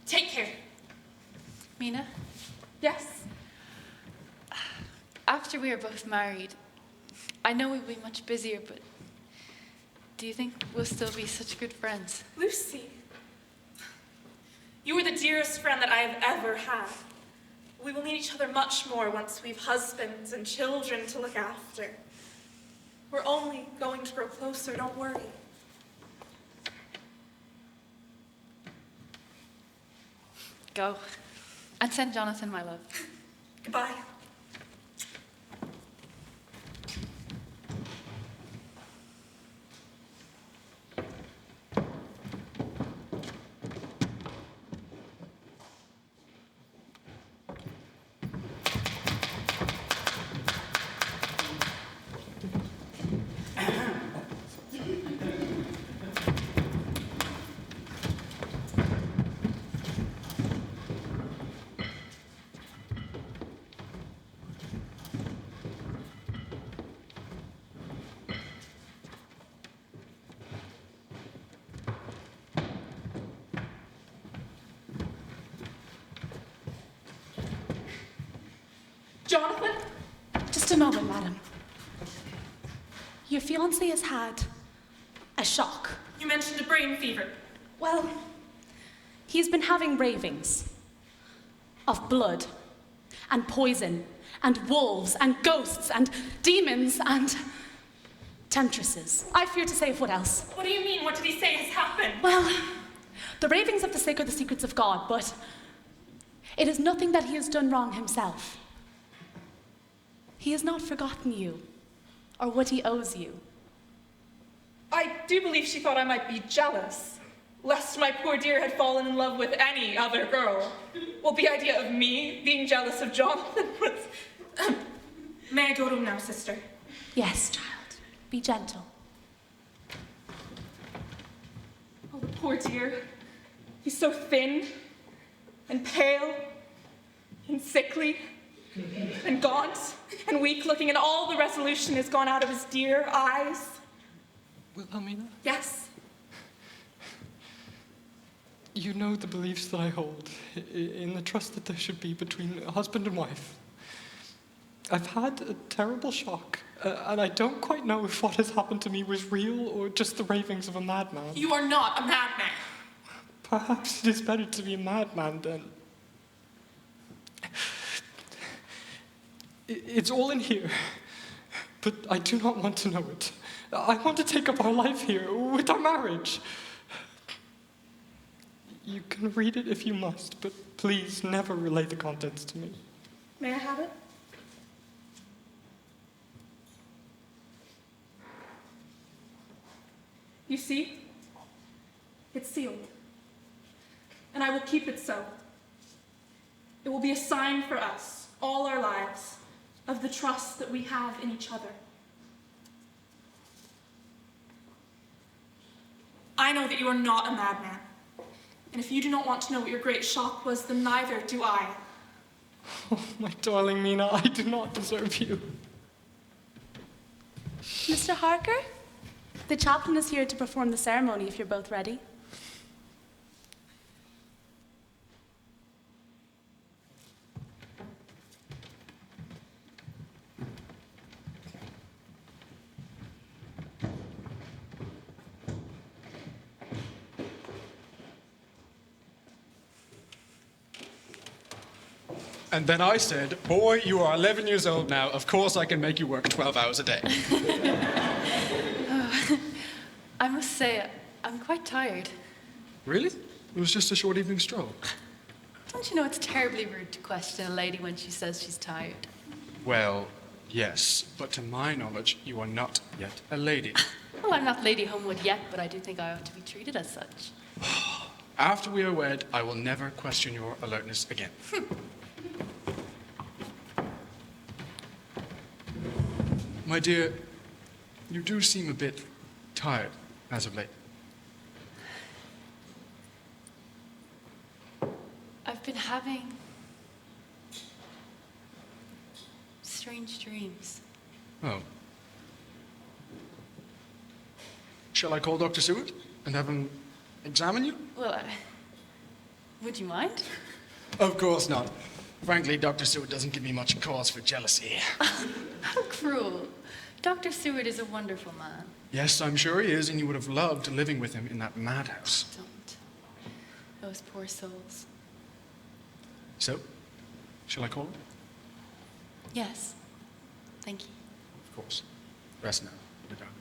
Speaker 6: take care.
Speaker 12: Mina?
Speaker 6: Yes?
Speaker 12: After we are both married, I know we'll be much busier, but do you think we'll still be such good friends?
Speaker 6: Lucy, you are the dearest friend that I have ever had. We will need each other much more once we've husbands and children to look after. We're only going to grow closer, don't worry.
Speaker 12: Go. And send Jonathan my love.
Speaker 6: Goodbye. Jonathan?
Speaker 18: Just a moment, madam. Your fiancé has had a shock.
Speaker 6: You mentioned a brain fever.
Speaker 18: Well, he's been having ravings of blood and poison and wolves and ghosts and demons and temptresses. I fear to say what else.
Speaker 6: What do you mean? What did he say has happened?
Speaker 18: Well, The ravings of the sick are the secrets of God, but it is nothing that he has done wrong himself. He has not forgotten you, or what he owes you.
Speaker 6: I do believe she thought I might be jealous, lest my poor dear had fallen in love with any other girl. Well, the idea of me being jealous of Jonathan was... May I go to him now, sister?
Speaker 18: Yes, child. Be gentle.
Speaker 6: Oh, the poor dear. He's so thin, and pale, and sickly, and gaunt, and weak-looking, and all the resolution has gone out of his dear eyes.
Speaker 5: Wilhelmina?
Speaker 6: Yes.
Speaker 5: You know the beliefs that I hold, in the trust that there should be between husband and wife. I've had a terrible shock, and I don't quite know if what has happened to me was real or just the ravings of a madman.
Speaker 6: You are not a madman.
Speaker 5: Perhaps it is better to be a madman then. It's all in here, but I do not want to know it. I want to take up our life here with our marriage. You can read it if you must, but please never relay the contents to me.
Speaker 6: May I have it? You see? It's sealed. And I will keep it so. It will be a sign for us, all our lives, of the trust that we have in each other. I know that you are not a madman. And if you do not want to know what your great shock was, then neither do I.
Speaker 5: Oh, my darling Mina, I do not deserve you.
Speaker 18: Mr. Harker, the chaplain is here to perform the ceremony if you're both ready.
Speaker 19: And then I said, boy, you are 11 years old now. Of course I can make you work 12 hours a day.
Speaker 12: I must say, I'm quite tired.
Speaker 19: Really? It was just a short evening stroll.
Speaker 12: Don't you know it's terribly rude to question a lady when she says she's tired?
Speaker 19: Well, yes, but to my knowledge, you are not yet a lady.
Speaker 12: Well, I'm not Lady Homewood yet, but I do think I ought to be treated as such.
Speaker 19: After we are wed, I will never question your alertness again. My dear, you do seem a bit tired as of late.
Speaker 12: I've been having strange dreams.
Speaker 19: Oh. Shall I call Dr. Seward and have him examine you?
Speaker 12: Well, would you mind?
Speaker 19: Of course not. Frankly, Dr. Seward doesn't give me much cause for jealousy.
Speaker 12: How cruel. Dr. Seward is a wonderful man.
Speaker 19: Yes, I'm sure he is, and you would have loved living with him in that madhouse.
Speaker 12: Don't. Those poor souls.
Speaker 19: So, shall I call him?
Speaker 12: Yes. Thank you.
Speaker 19: Of course. Rest now, my darling.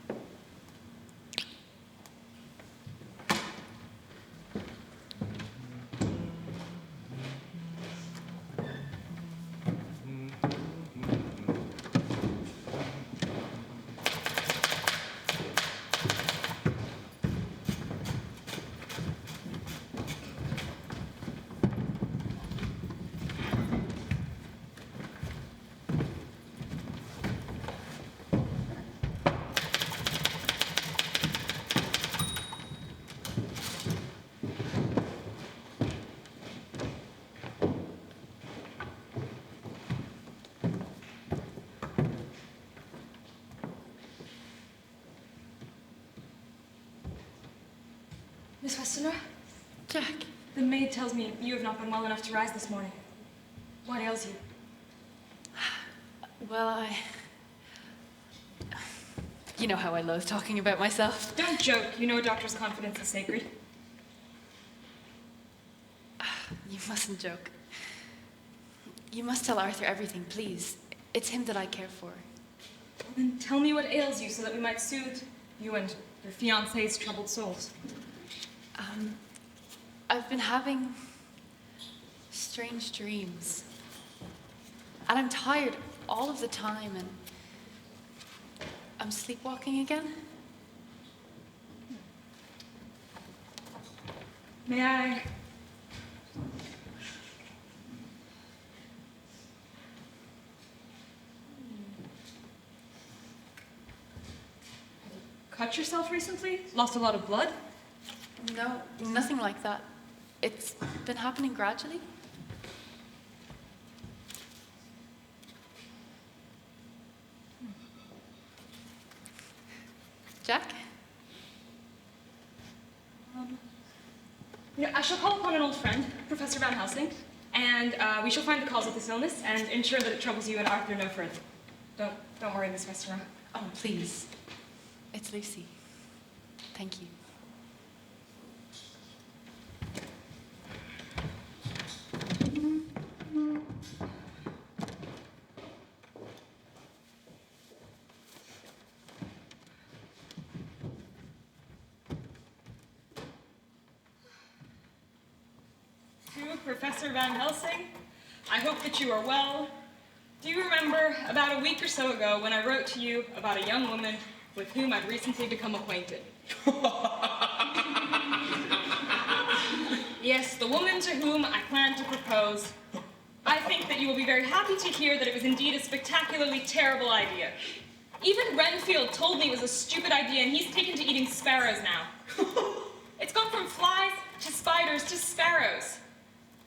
Speaker 13: Miss Westerner?
Speaker 12: Jack.
Speaker 13: The maid tells me you have not been well enough to rise this morning. What ails you?
Speaker 12: Well, You know how I loathe talking about myself.
Speaker 13: Don't joke. You know a doctor's confidence is sacred.
Speaker 12: You mustn't joke. You must tell Arthur everything, please. It's him that I care for.
Speaker 13: Then tell me what ails you so that we might soothe you and your fiancé's troubled souls.
Speaker 12: I've been having strange dreams. And I'm tired all of the time, and I'm sleepwalking again.
Speaker 16: May I? Cut yourself recently? Lost a lot of blood?
Speaker 12: No, nothing like that. It's been happening gradually. Jack?
Speaker 16: I shall call upon an old friend, Professor Van Helsing, and we shall find the cause of this illness and ensure that it troubles you and Arthur no further. Don't worry, Miss Westerner.
Speaker 12: Oh, please. It's Lucy. Thank you.
Speaker 16: To Professor Van Helsing, I hope that you are well. Do you remember about a week or so ago when I wrote to you about a young woman with whom I'd recently become acquainted? Yes, the woman to whom I plan to propose. I think that you will be very happy to hear that it was indeed a spectacularly terrible idea. Even Renfield told me it was a stupid idea, and he's taken to eating sparrows now. It's gone from flies to spiders to sparrows.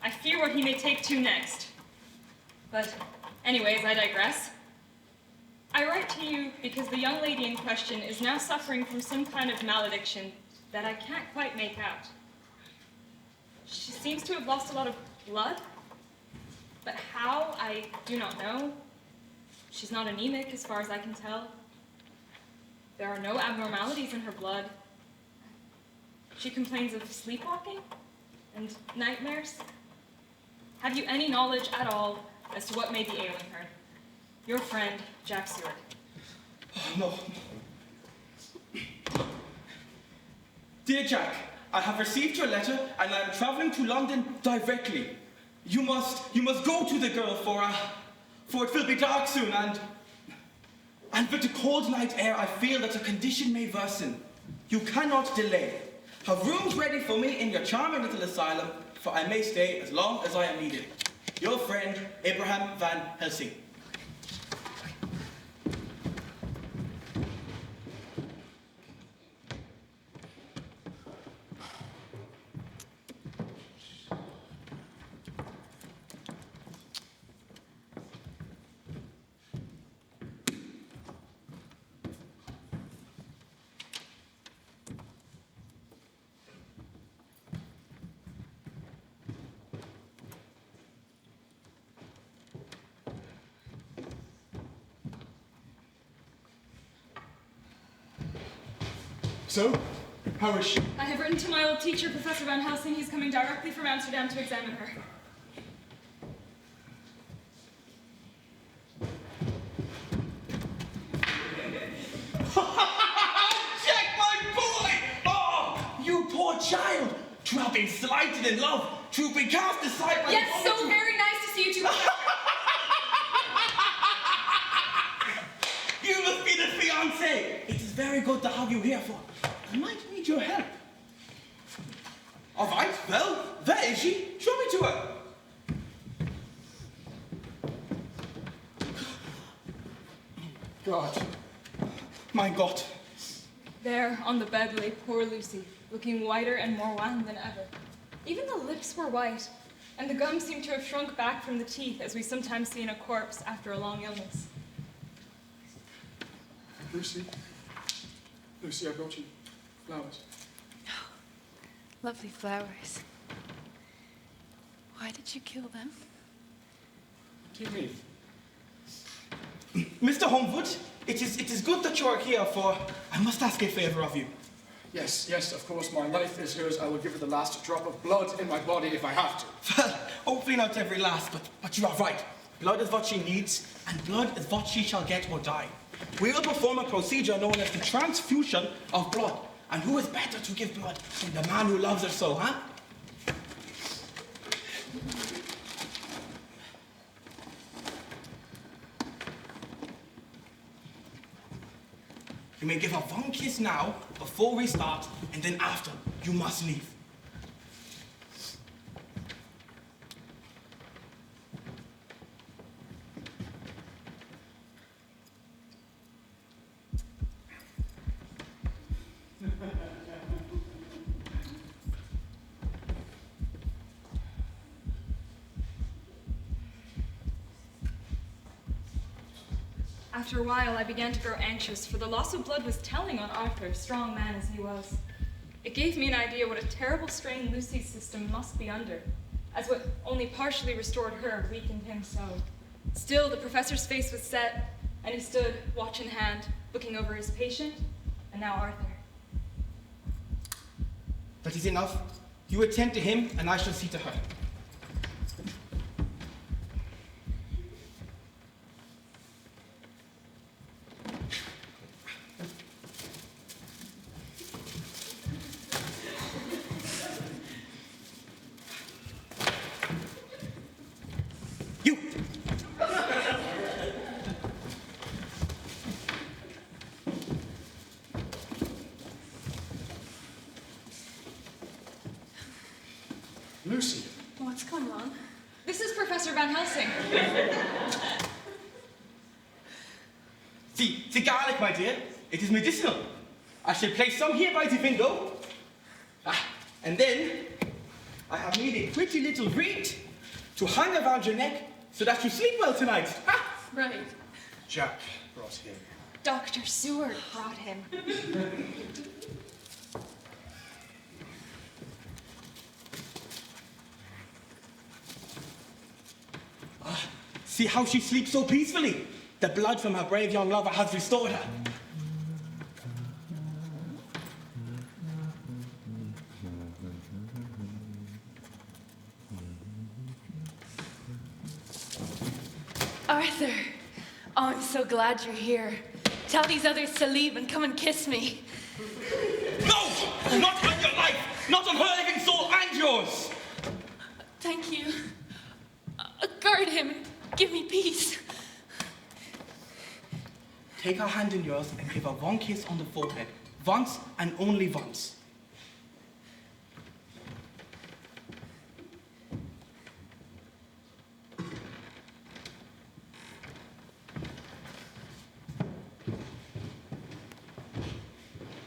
Speaker 16: I fear what he may take to next. But anyways, I digress. I write to you because the young lady in question is now suffering from some kind of malediction that I can't quite make out. She seems to have lost a lot of blood, but how, I do not know. She's not anemic as far as I can tell. There are no abnormalities in her blood. She complains of sleepwalking and nightmares. Have you any knowledge at all as to what may be ailing her? Your friend, Jack Stewart.
Speaker 20: Oh, no. Dear Jack, I have received your letter and I am traveling to London directly. You must go to the girl for it will be dark soon and with the cold night air I feel that her condition may worsen. You cannot delay. Have rooms ready for me in your charming little asylum, for I may stay as long as I am needed. Your friend, Abraham Van Helsing.
Speaker 19: So, how is she?
Speaker 16: I have written to my old teacher, Professor Van Helsing. He's coming directly from Amsterdam to examine her.
Speaker 20: Jack, my boy! Oh, you poor child! To have been slighted in love, to be cast aside by
Speaker 6: Yes, so very nice to see you two.
Speaker 20: You must be the fiancé. It is very good to have you here, for I might need your help. All right, well, where is she? Show me to her. God. My God.
Speaker 16: There, on the bed, lay poor Lucy, looking whiter and more wan than ever. Even the lips were white, and the gums seemed to have shrunk back from the teeth, as we sometimes see in a corpse after a long illness.
Speaker 19: Lucy, I brought you flowers.
Speaker 12: Oh, lovely flowers. Why did you kill them?
Speaker 19: What do you mean?
Speaker 20: Mr. Homewood, it is good that you are here, for I must ask a favor of you.
Speaker 19: Yes, of course, my life is hers. I will give her the last drop of blood in my body if I have to.
Speaker 20: Well, hopefully not every last, but you are right. Blood is what she needs, and blood is what she shall get or die. We will perform a procedure known as the transfusion of blood. And who is better to give blood than the man who loves her so, huh? You may give her one kiss now, before we start, and then after, you must leave.
Speaker 16: After a while, I began to grow anxious, for the loss of blood was telling on Arthur, strong man as he was. It gave me an idea what a terrible strain Lucy's system must be under, as what only partially restored her weakened him so. Still, the professor's face was set, and he stood, watch in hand, looking over his patient, and now Arthur.
Speaker 20: That is enough. You attend to him, and I shall see to her.
Speaker 19: Lucy.
Speaker 16: What's going on? This is Professor Van Helsing.
Speaker 20: See garlic, my dear. It is medicinal. I shall place some here by the window. And then I have made a pretty little wreath to hang around your neck so that you sleep well tonight.
Speaker 16: Right.
Speaker 19: Jack brought him.
Speaker 16: Dr. Seward brought him.
Speaker 20: See how she sleeps so peacefully. The blood from her brave young lover has restored her.
Speaker 12: Arthur, oh, I'm so glad you're here. Tell these others to leave and come and kiss me.
Speaker 20: No! Not on your life! Not on her living soul and yours!
Speaker 12: Thank you. Guard him and give me peace.
Speaker 20: Take her hand in yours and give her one kiss on the forehead. Once and only once.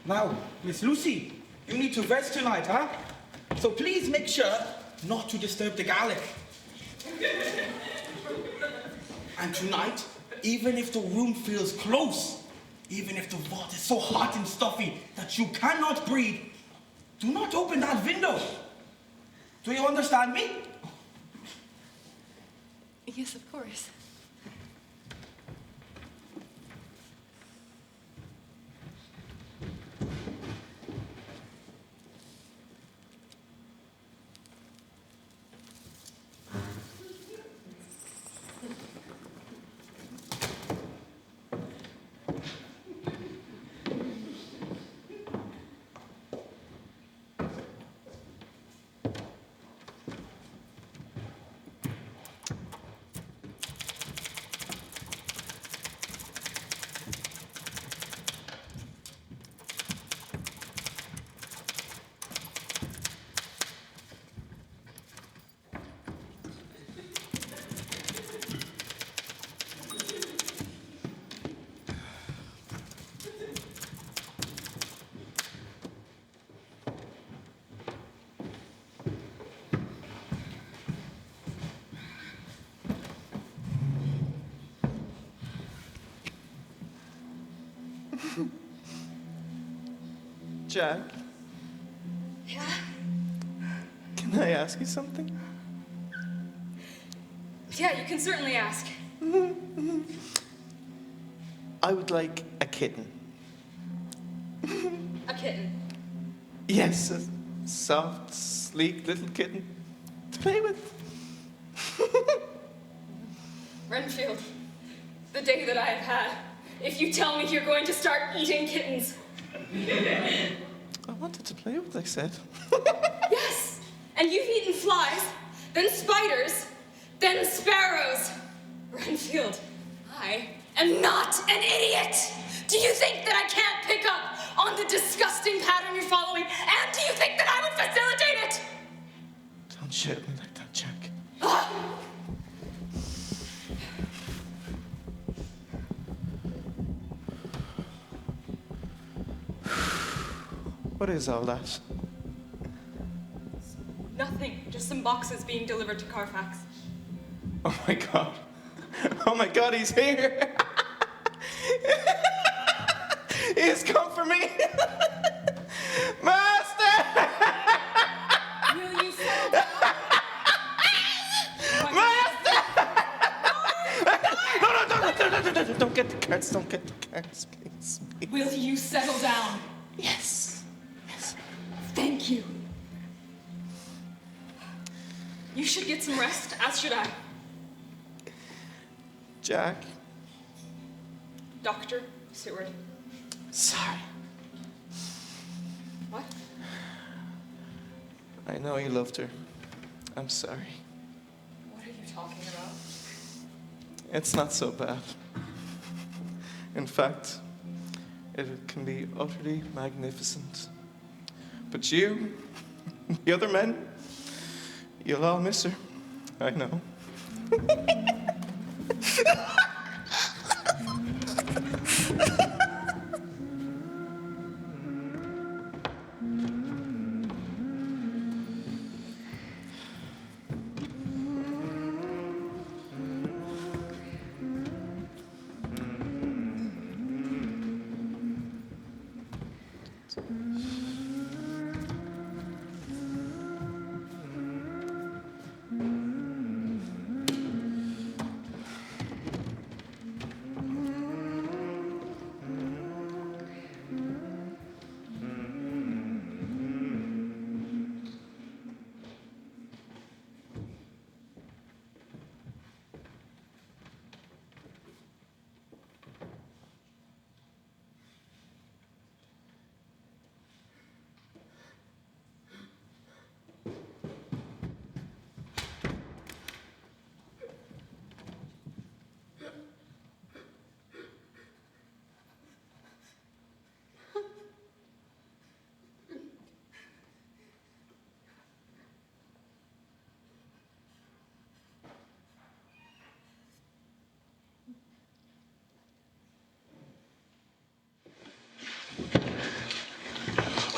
Speaker 20: Now, Miss Lucy, you need to rest tonight, huh? So please make sure not to disturb the garlic. And tonight, even if the room feels close, even if the water is so hot and stuffy that you cannot breathe, do not open that window. Do you understand me?
Speaker 12: Yes, of course.
Speaker 17: Jack?
Speaker 13: Yeah?
Speaker 17: Can I ask you something?
Speaker 16: Yeah, you can certainly ask.
Speaker 17: I would like a kitten.
Speaker 16: A kitten.
Speaker 17: Yes, a soft, sleek little kitten to play with.
Speaker 16: Renfield, the day that I have had, if you tell me you're going to start eating kittens.
Speaker 17: I wanted to play with, I said.
Speaker 16: Yes, and you've eaten flies, then spiders, then sparrows. Renfield, I am not an idiot.
Speaker 14: Do you think that I can't pick up on the disgusting pattern you're following? And do you think that I would facilitate it?
Speaker 17: Don't shout at me like that, Jack. What is all that?
Speaker 16: Nothing, just some boxes being delivered to Carfax.
Speaker 17: Oh my god. Oh my god, he's here. He's come for me. Master!
Speaker 14: Will you settle down?
Speaker 17: Master! No, don't get the cards, please.
Speaker 14: Will you settle down?
Speaker 17: Yes.
Speaker 14: Thank you. You should get some rest, as should I.
Speaker 17: Jack.
Speaker 16: Dr. Seward.
Speaker 17: Sorry.
Speaker 16: What?
Speaker 17: I know you loved her. I'm sorry.
Speaker 16: What are you talking about?
Speaker 17: It's not so bad. In fact, it can be utterly magnificent. But you, the other men, you'll all miss her. I know.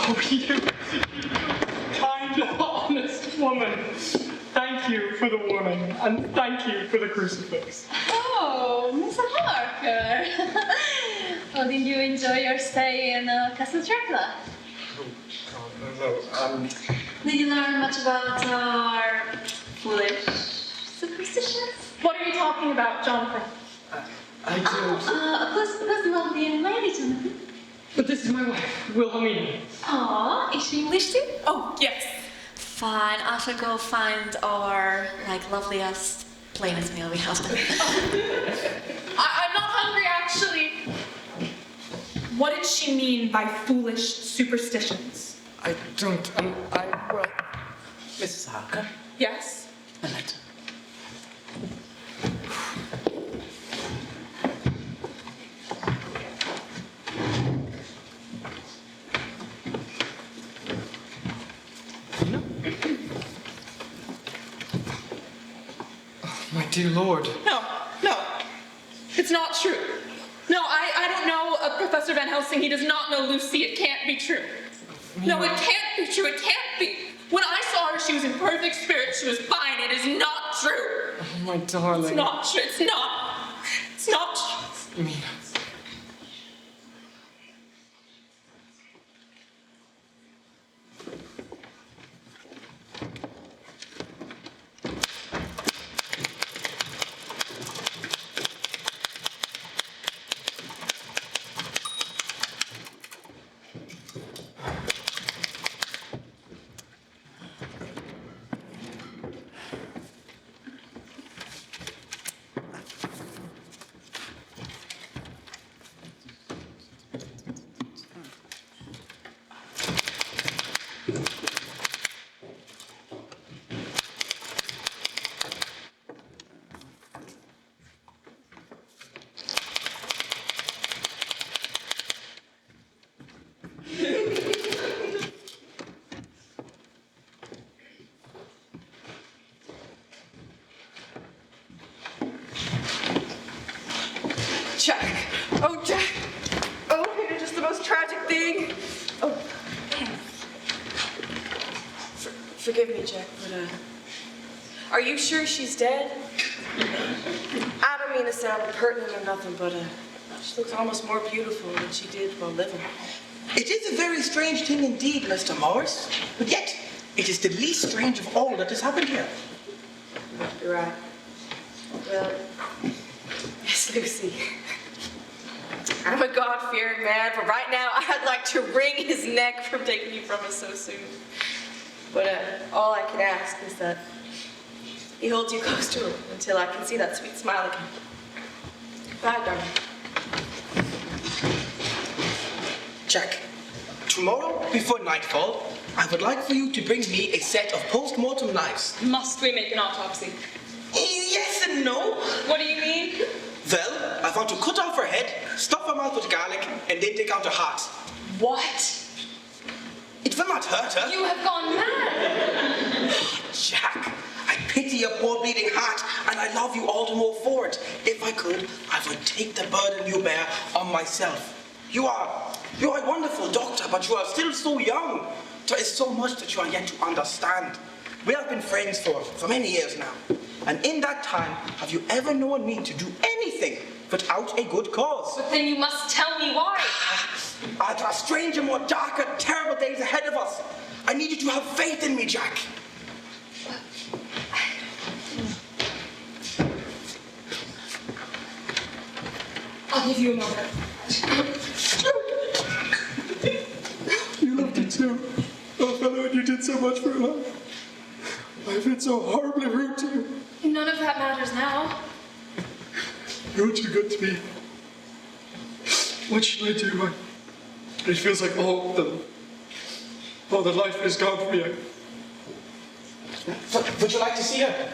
Speaker 5: Oh, you kind, honest woman. Thank you for the warning, and thank you for the crucifix.
Speaker 15: Oh, Mr. Harker. Oh, did you enjoy your stay in Castle Dracula?
Speaker 5: Oh, God, no.
Speaker 15: Did you learn much about our foolish superstitions?
Speaker 6: What are you talking about, Jonathan?
Speaker 5: I did.
Speaker 15: Of course, lovely young lady, Jonathan.
Speaker 5: But this is my wife, Wilhelmina.
Speaker 15: Aww, is she English too?
Speaker 6: Oh, yes.
Speaker 21: Fine, I shall go find our, loveliest, plainest meal we have.
Speaker 6: I'm not hungry, actually. What did she mean by foolish superstitions?
Speaker 5: I don't, well... Mrs. Harker?
Speaker 6: Yes?
Speaker 5: A letter. My dear Lord.
Speaker 6: No. It's not true. No, I don't know Professor Van Helsing. He does not know Lucy. It can't be true. No, it can't be true. It can't be. When I saw her, she was in perfect spirits. She was fine. It is not true.
Speaker 5: Oh, my darling.
Speaker 6: It's not true. It's not. It's not true.
Speaker 5: Mina.
Speaker 13: Jack. Oh, Jack. Oh, you're just the most tragic thing. Oh. Forgive me, Jack, but, are you sure she's dead? I don't mean to sound impertinent or nothing, but, she looks almost more beautiful than she did while living.
Speaker 1: It is a very strange thing indeed, Mr. Morris, but yet it is the least strange of all that has happened here.
Speaker 13: You're right. Well, Miss Lucy, I'm a God-fearing man, but right now I'd like to wring his neck from taking you from us so soon. But all I can ask is that he holds you close to him until I can see that sweet smile again. Bye, darling.
Speaker 1: Jack, tomorrow before nightfall, I would like for you to bring me a set of post-mortem knives.
Speaker 14: Must we make an autopsy?
Speaker 1: Yes and no.
Speaker 14: What do you mean?
Speaker 1: Well, I want to cut off her head, stuff her mouth with garlic, and then take out her heart.
Speaker 14: What?
Speaker 1: It will not hurt her.
Speaker 14: You have gone mad.
Speaker 1: Jack, I pity your poor bleeding heart, and I love you all the more for it. If I could, I would take the burden you bear on myself. You are a wonderful doctor, but you are still so young. There is so much that you are yet to understand. We have been friends for many years now. And in that time, have you ever known me to do anything without a good cause?
Speaker 14: But then you must tell me why.
Speaker 1: There are stranger, more darker, terrible days ahead of us. I need you to have faith in me, Jack.
Speaker 14: I'll give you a moment.
Speaker 19: You loved it too. Oh, fellow, and you did so much for her life. I've been so horribly rude to you.
Speaker 15: None of that matters now.
Speaker 19: You're too good to me. What should I do? It feels like all the life is gone from me.
Speaker 1: Would you like to see her?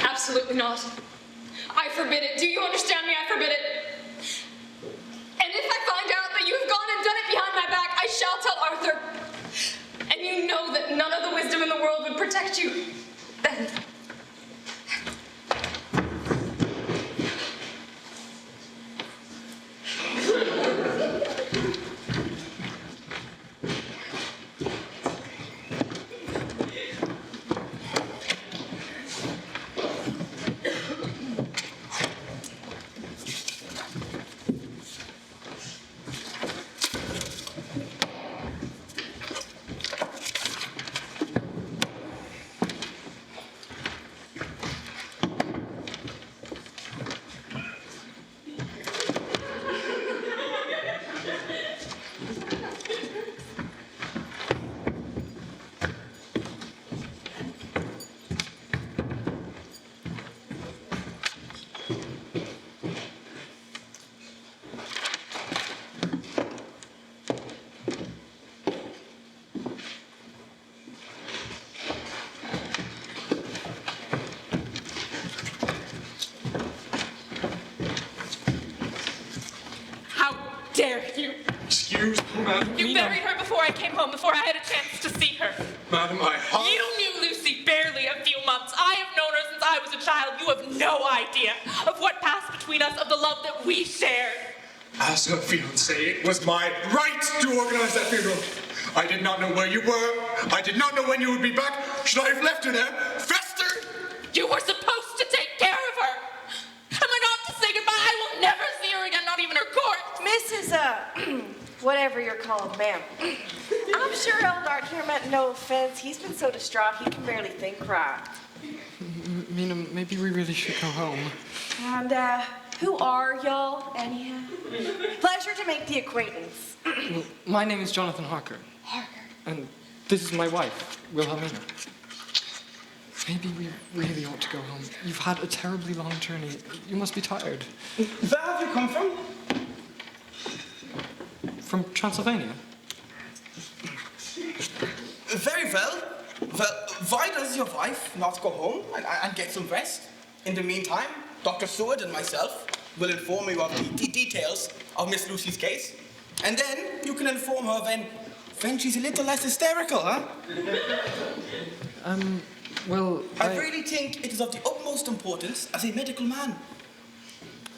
Speaker 14: Absolutely not. I forbid it. Do you understand me? I forbid it. And if I find out that you have gone and done it behind my back, I shall tell Arthur. And you know that none of the wisdom in the world would protect you. Then. Dare you?
Speaker 19: Excuse me, madam.
Speaker 14: You buried her before I came home, before I had a chance to see her.
Speaker 19: Madam,
Speaker 14: You knew Lucy barely a few months. I have known her since I was a child. You have no idea of what passed between us, of the love that we shared.
Speaker 19: As her fiancé, it was my right to organize that funeral. I did not know where you were. I did not know when you would be back. Should I have left her there? Fester!
Speaker 14: You were supposed to take care of her. Am I not to say goodbye? I will never see her again, not even her corpse.
Speaker 13: Mrs. Whatever you're called, ma'am. I'm sure Eldar here meant no offense. He's been so distraught he can barely think right.
Speaker 5: Mina, maybe we really should go home.
Speaker 13: And, who are y'all, anyhow? Pleasure to make the acquaintance.
Speaker 5: Well, my name is Jonathan Harker.
Speaker 13: Harker.
Speaker 5: And this is my wife, Wilhelmina. Maybe we really ought to go home. You've had a terribly long journey. You must be tired.
Speaker 1: Where have you come from?
Speaker 5: From Transylvania.
Speaker 1: Very well. Well, why does your wife not go home and get some rest? In the meantime, Dr. Seward and myself will inform you of the details of Miss Lucy's case. And then you can inform her when she's a little less hysterical, huh?
Speaker 5: Well,
Speaker 1: I really think it is of the utmost importance as a medical man.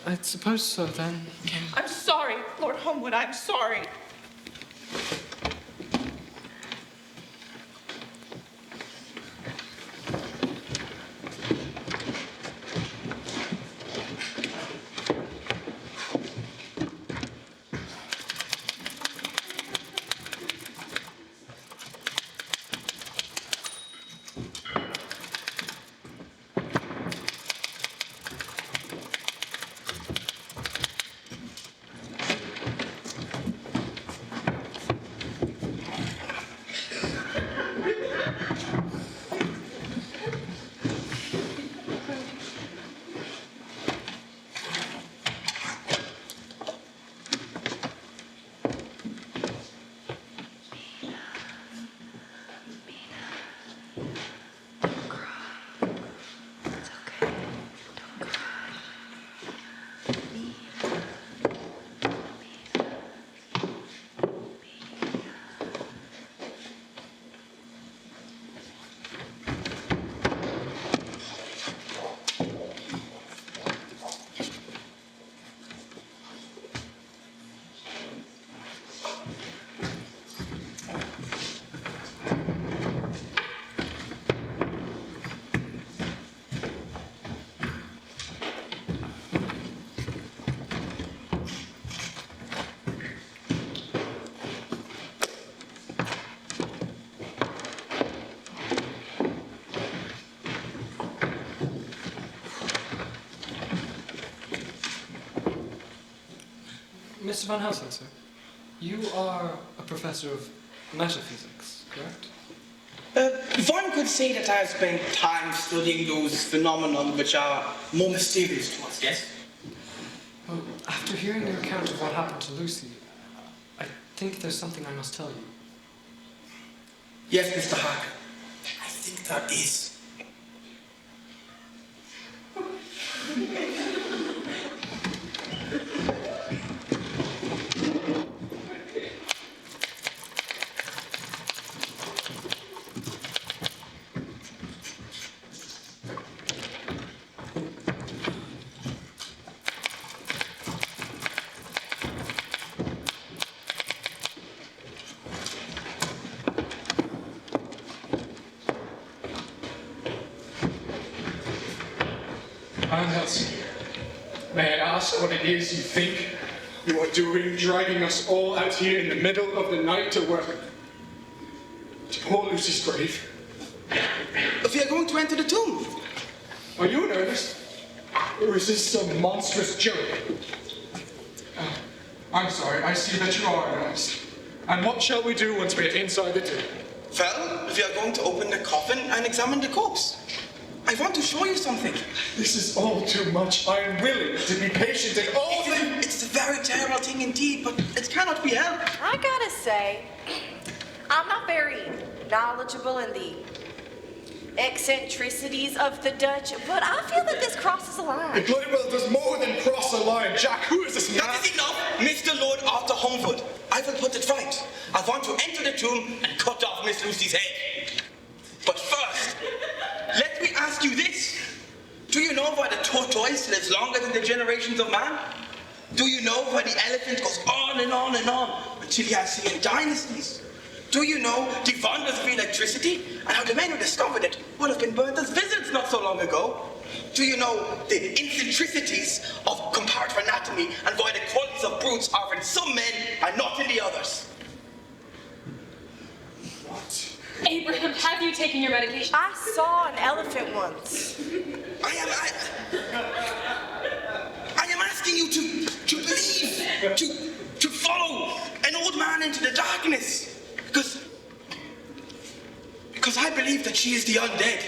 Speaker 5: I suppose so, then.
Speaker 6: I'm sorry, Lord Homewood, I'm sorry.
Speaker 5: Mr. Van Helsing, sir, you are a professor of metaphysics, correct?
Speaker 1: One could say that I have spent time studying those phenomena which are more mysterious to us, yes?
Speaker 5: Well, after hearing your account of what happened to Lucy, I think there's something I must tell you.
Speaker 1: Yes, Mr. Harker, I think there is.
Speaker 19: Van Helsing, may I ask what it is you think you are doing, dragging us all out here in the middle of the night to work? To poor Lucy's grave.
Speaker 1: If we are going to enter the tomb.
Speaker 19: Are you in earnest? Or is this some monstrous joke? I'm sorry, I see that you are in earnest. And what shall we do once we are inside the tomb?
Speaker 1: Well, we are going to open the coffin and examine the corpse. I want to show you something.
Speaker 19: This is all too much. I am willing to be patient and all things.
Speaker 1: It's a very terrible thing indeed, but it cannot be helped.
Speaker 13: I gotta say, I'm not very knowledgeable in the eccentricities of the Dutch, but I feel that this crosses a line.
Speaker 19: It bloody well does more than cross a line. Jack, who is this man?
Speaker 1: That is enough, Mr. Lord Arthur Homewood. I will put it right. I want to enter the tomb and cut off Miss Lucy's head. But first, let me ask you this. Do you know why the tortoise lives longer than the generations of man? Do you know why the elephant goes on and on and on until he has seen dynasties? Do you know the wonders of electricity and how the men who discovered it would have been burnt as visits not so long ago? Do you know the eccentricities of comparative anatomy and why the qualities of brutes are in some men and not in the others?
Speaker 19: What?
Speaker 14: Abraham, have you taken your medication?
Speaker 13: I saw an elephant once.
Speaker 1: I am asking you to believe, to follow an old man into the darkness. Because I believe that she is the undead.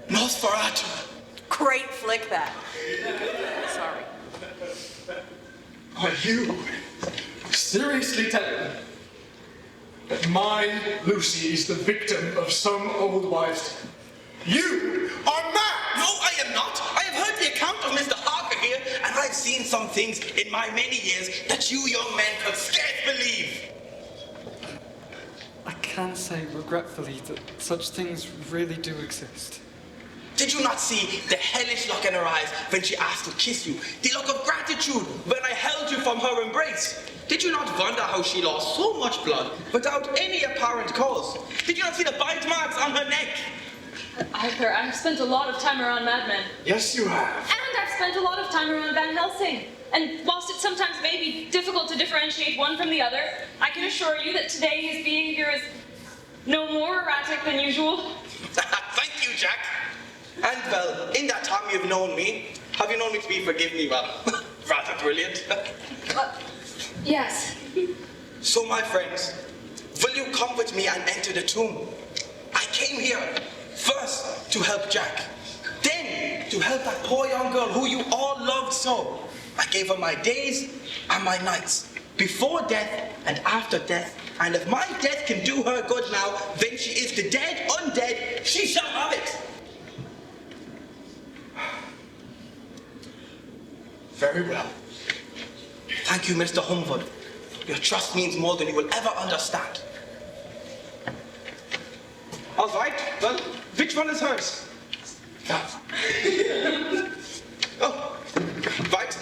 Speaker 1: Nosferatu.
Speaker 13: Great flick that. Sorry.
Speaker 19: Are you seriously telling me that my Lucy is the victim of some old wives' tale. You are mad!
Speaker 1: No, I am not. I have heard the account of Mr. Harker here, and I've seen some things in my many years that you young men could scarce believe.
Speaker 5: I can say regretfully that such things really do exist.
Speaker 1: Did you not see the hellish look in her eyes when she asked to kiss you? The look of gratitude when I held you from her embrace? Did you not wonder how she lost so much blood without any apparent cause? Did you not see the bite marks on her neck?
Speaker 14: Arthur, I've spent a lot of time around madmen.
Speaker 19: Yes, you have.
Speaker 14: And I've spent a lot of time around Van Helsing. And whilst it sometimes may be difficult to differentiate one from the other, I can assure you that today his behavior is no more erratic than usual.
Speaker 1: Thank you, Jack. And well, in that time you've known me, have you known me to be, forgive me, well, rather brilliant?
Speaker 14: Yes.
Speaker 1: So, my friends, will you come with me and enter the tomb? I came here first to help Jack, then to help that poor young girl who you all loved so. I gave her my days and my nights, before death and after death, and if my death can do her good now, then she is the dead, undead, she shall have it.
Speaker 19: Very well.
Speaker 1: Thank you, Mr. Humford. Your trust means more than you will ever understand. All right, well, which one is hers? Oh, right.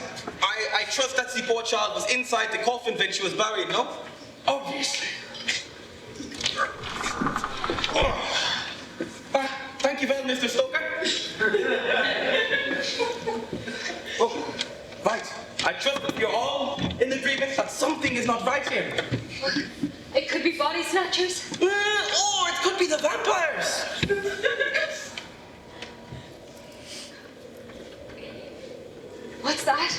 Speaker 1: I trust that the poor child was inside the coffin when she was buried, no?
Speaker 19: Obviously.
Speaker 1: Thank you well, Mr. Stoker. Oh, right. I trust that you're all in agreement that something is not right here.
Speaker 14: It could be body snatchers.
Speaker 1: Or it could be the vampires.
Speaker 14: What's that?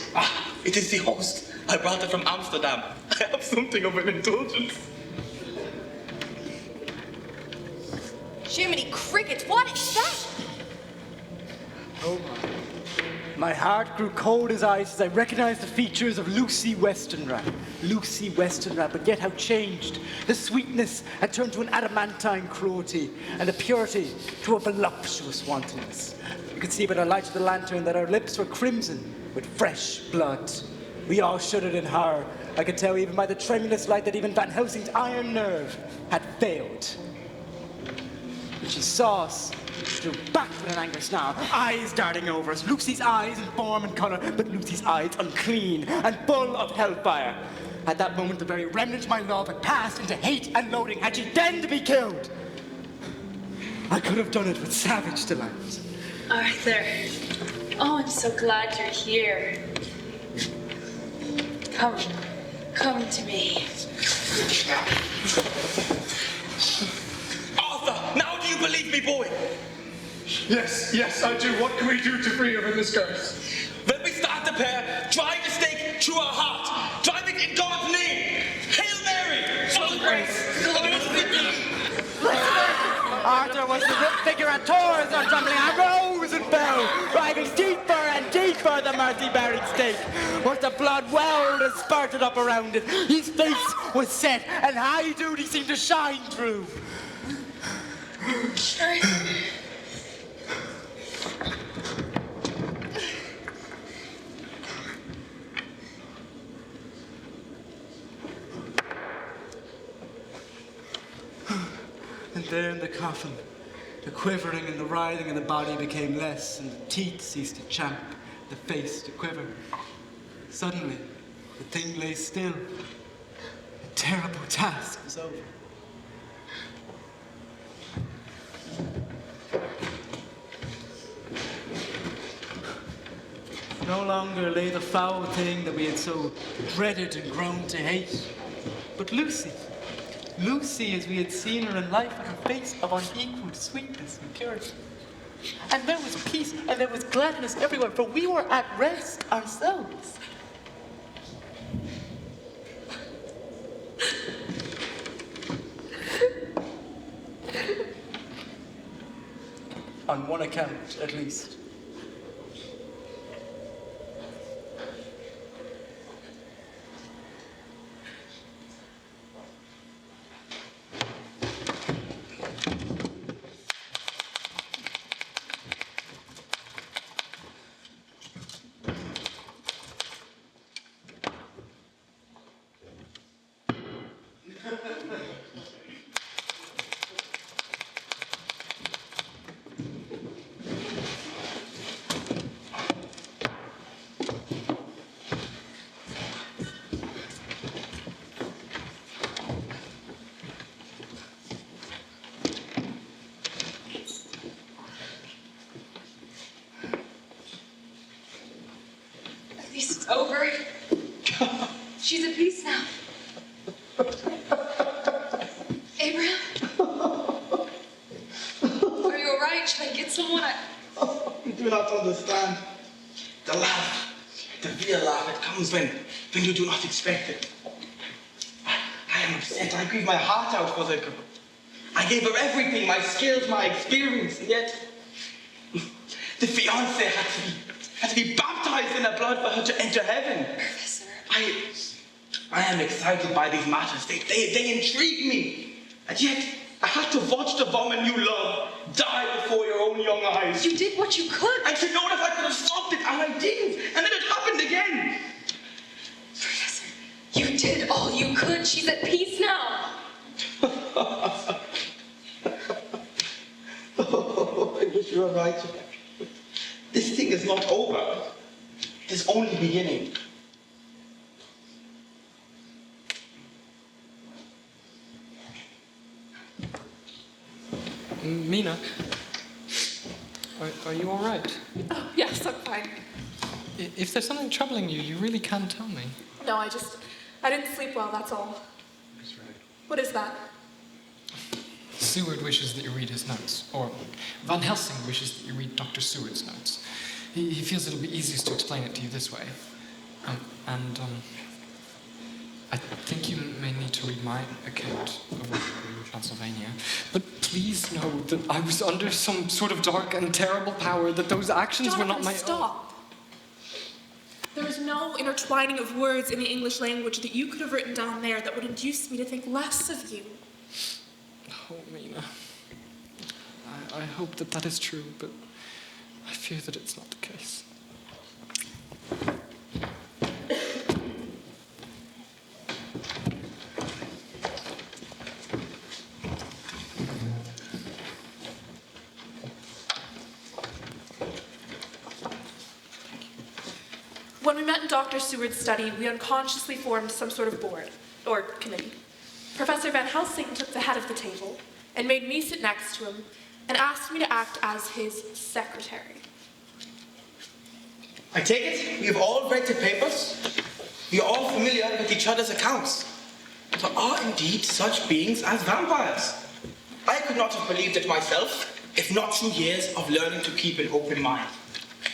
Speaker 1: It is the host. I brought it from Amsterdam. I have something of an indulgence.
Speaker 13: Jiminy crickets, what is that?
Speaker 3: Oh my. My heart grew cold as ice as I recognized the features of Lucy Westenra. Lucy Westenra, but yet how changed. The sweetness had turned to an adamantine cruelty, and the purity to a voluptuous wantonness. You could see by the light of the lantern that our lips were crimson with fresh blood. We all shuddered in horror. I could tell even by the tremulous light that even Van Helsing's iron nerve had failed. When she saw us, she drew back with an angry snarl, eyes darting over us. Lucy's eyes in form and colour, but Lucy's eyes unclean and full of hellfire. At that moment, the very remnant of my love had passed into hate and loathing. Had she then to be killed? I could have done it with savage delight.
Speaker 12: Arthur, oh, I'm so glad you're here. Come to me.
Speaker 1: Arthur, now do you believe me, boy?
Speaker 19: Yes, I do. What can we do to free her from this curse?
Speaker 1: When we start the pair, drive the stake through her heart. Drive it in God's name. Hail Mary, full of grace. The Lord is with thee.
Speaker 3: Arthur was the whip figure at Tours or trembling and rose and fell, driving deeper and deeper the mercy-bearing stake. Was the blood welled and spurted up around it. His face was set, and high duty seemed to shine through. And there in the coffin, the quivering and the writhing of the body became less, and the teeth ceased to champ, the face to quiver. Suddenly, the thing lay still. A terrible task was over. No longer lay the foul thing that we had so dreaded and grown to hate, but Lucy. Lucy, as we had seen her in life, with her face of unequaled sweetness and purity. And there was peace and there was gladness everywhere, for we were at rest ourselves. On one account, at least.
Speaker 2: At least it's over. She's at peace now. Abraham? Are you alright? Should I get someone?
Speaker 1: You do not understand. The laugh, the real laugh, it comes when you do not expect it. I am upset. I grieve my heart out for the girl. I gave her everything, my skills, my experience, and yet the fiancé had to be baptized in her blood for her to enter heaven.
Speaker 2: Professor.
Speaker 1: I am excited by these matters. They intrigue me. And yet, I had to watch the woman you love die before your own young eyes.
Speaker 2: You did what you could.
Speaker 1: And to know that I could have stopped it, and I didn't. And then it happened again.
Speaker 2: Professor, you did all you could. She's at peace now.
Speaker 1: Oh, I wish you were right. This thing is not over. It is only beginning.
Speaker 5: Mina, are you all right?
Speaker 6: Oh, yes, I'm fine.
Speaker 5: If there's something troubling you, you really can tell me.
Speaker 6: No, I didn't sleep well, that's all. What is that?
Speaker 5: Seward wishes that you read his notes, or Van Helsing wishes that you read Dr. Seward's notes. He feels it'll be easiest to explain it to you this way. I think you may need to read my account of what happened in Transylvania. But please know that I was under some sort of dark and terrible power, that those actions were not my own.
Speaker 6: Stop. There is no intertwining of words in the English language that you could have written down there that would induce me to think less of you.
Speaker 5: Oh, Mina. I hope that is true, but I fear that it's not the case.
Speaker 6: When we met in Dr. Seward's study, we unconsciously formed some sort of board, or committee. Professor Van Helsing took the head of the table and made me sit next to him and asked me to act as his secretary.
Speaker 1: I take it we have all read the papers. We are all familiar with each other's accounts. There are indeed such beings as vampires. I could not have believed it myself, if not through years of learning to keep an open mind.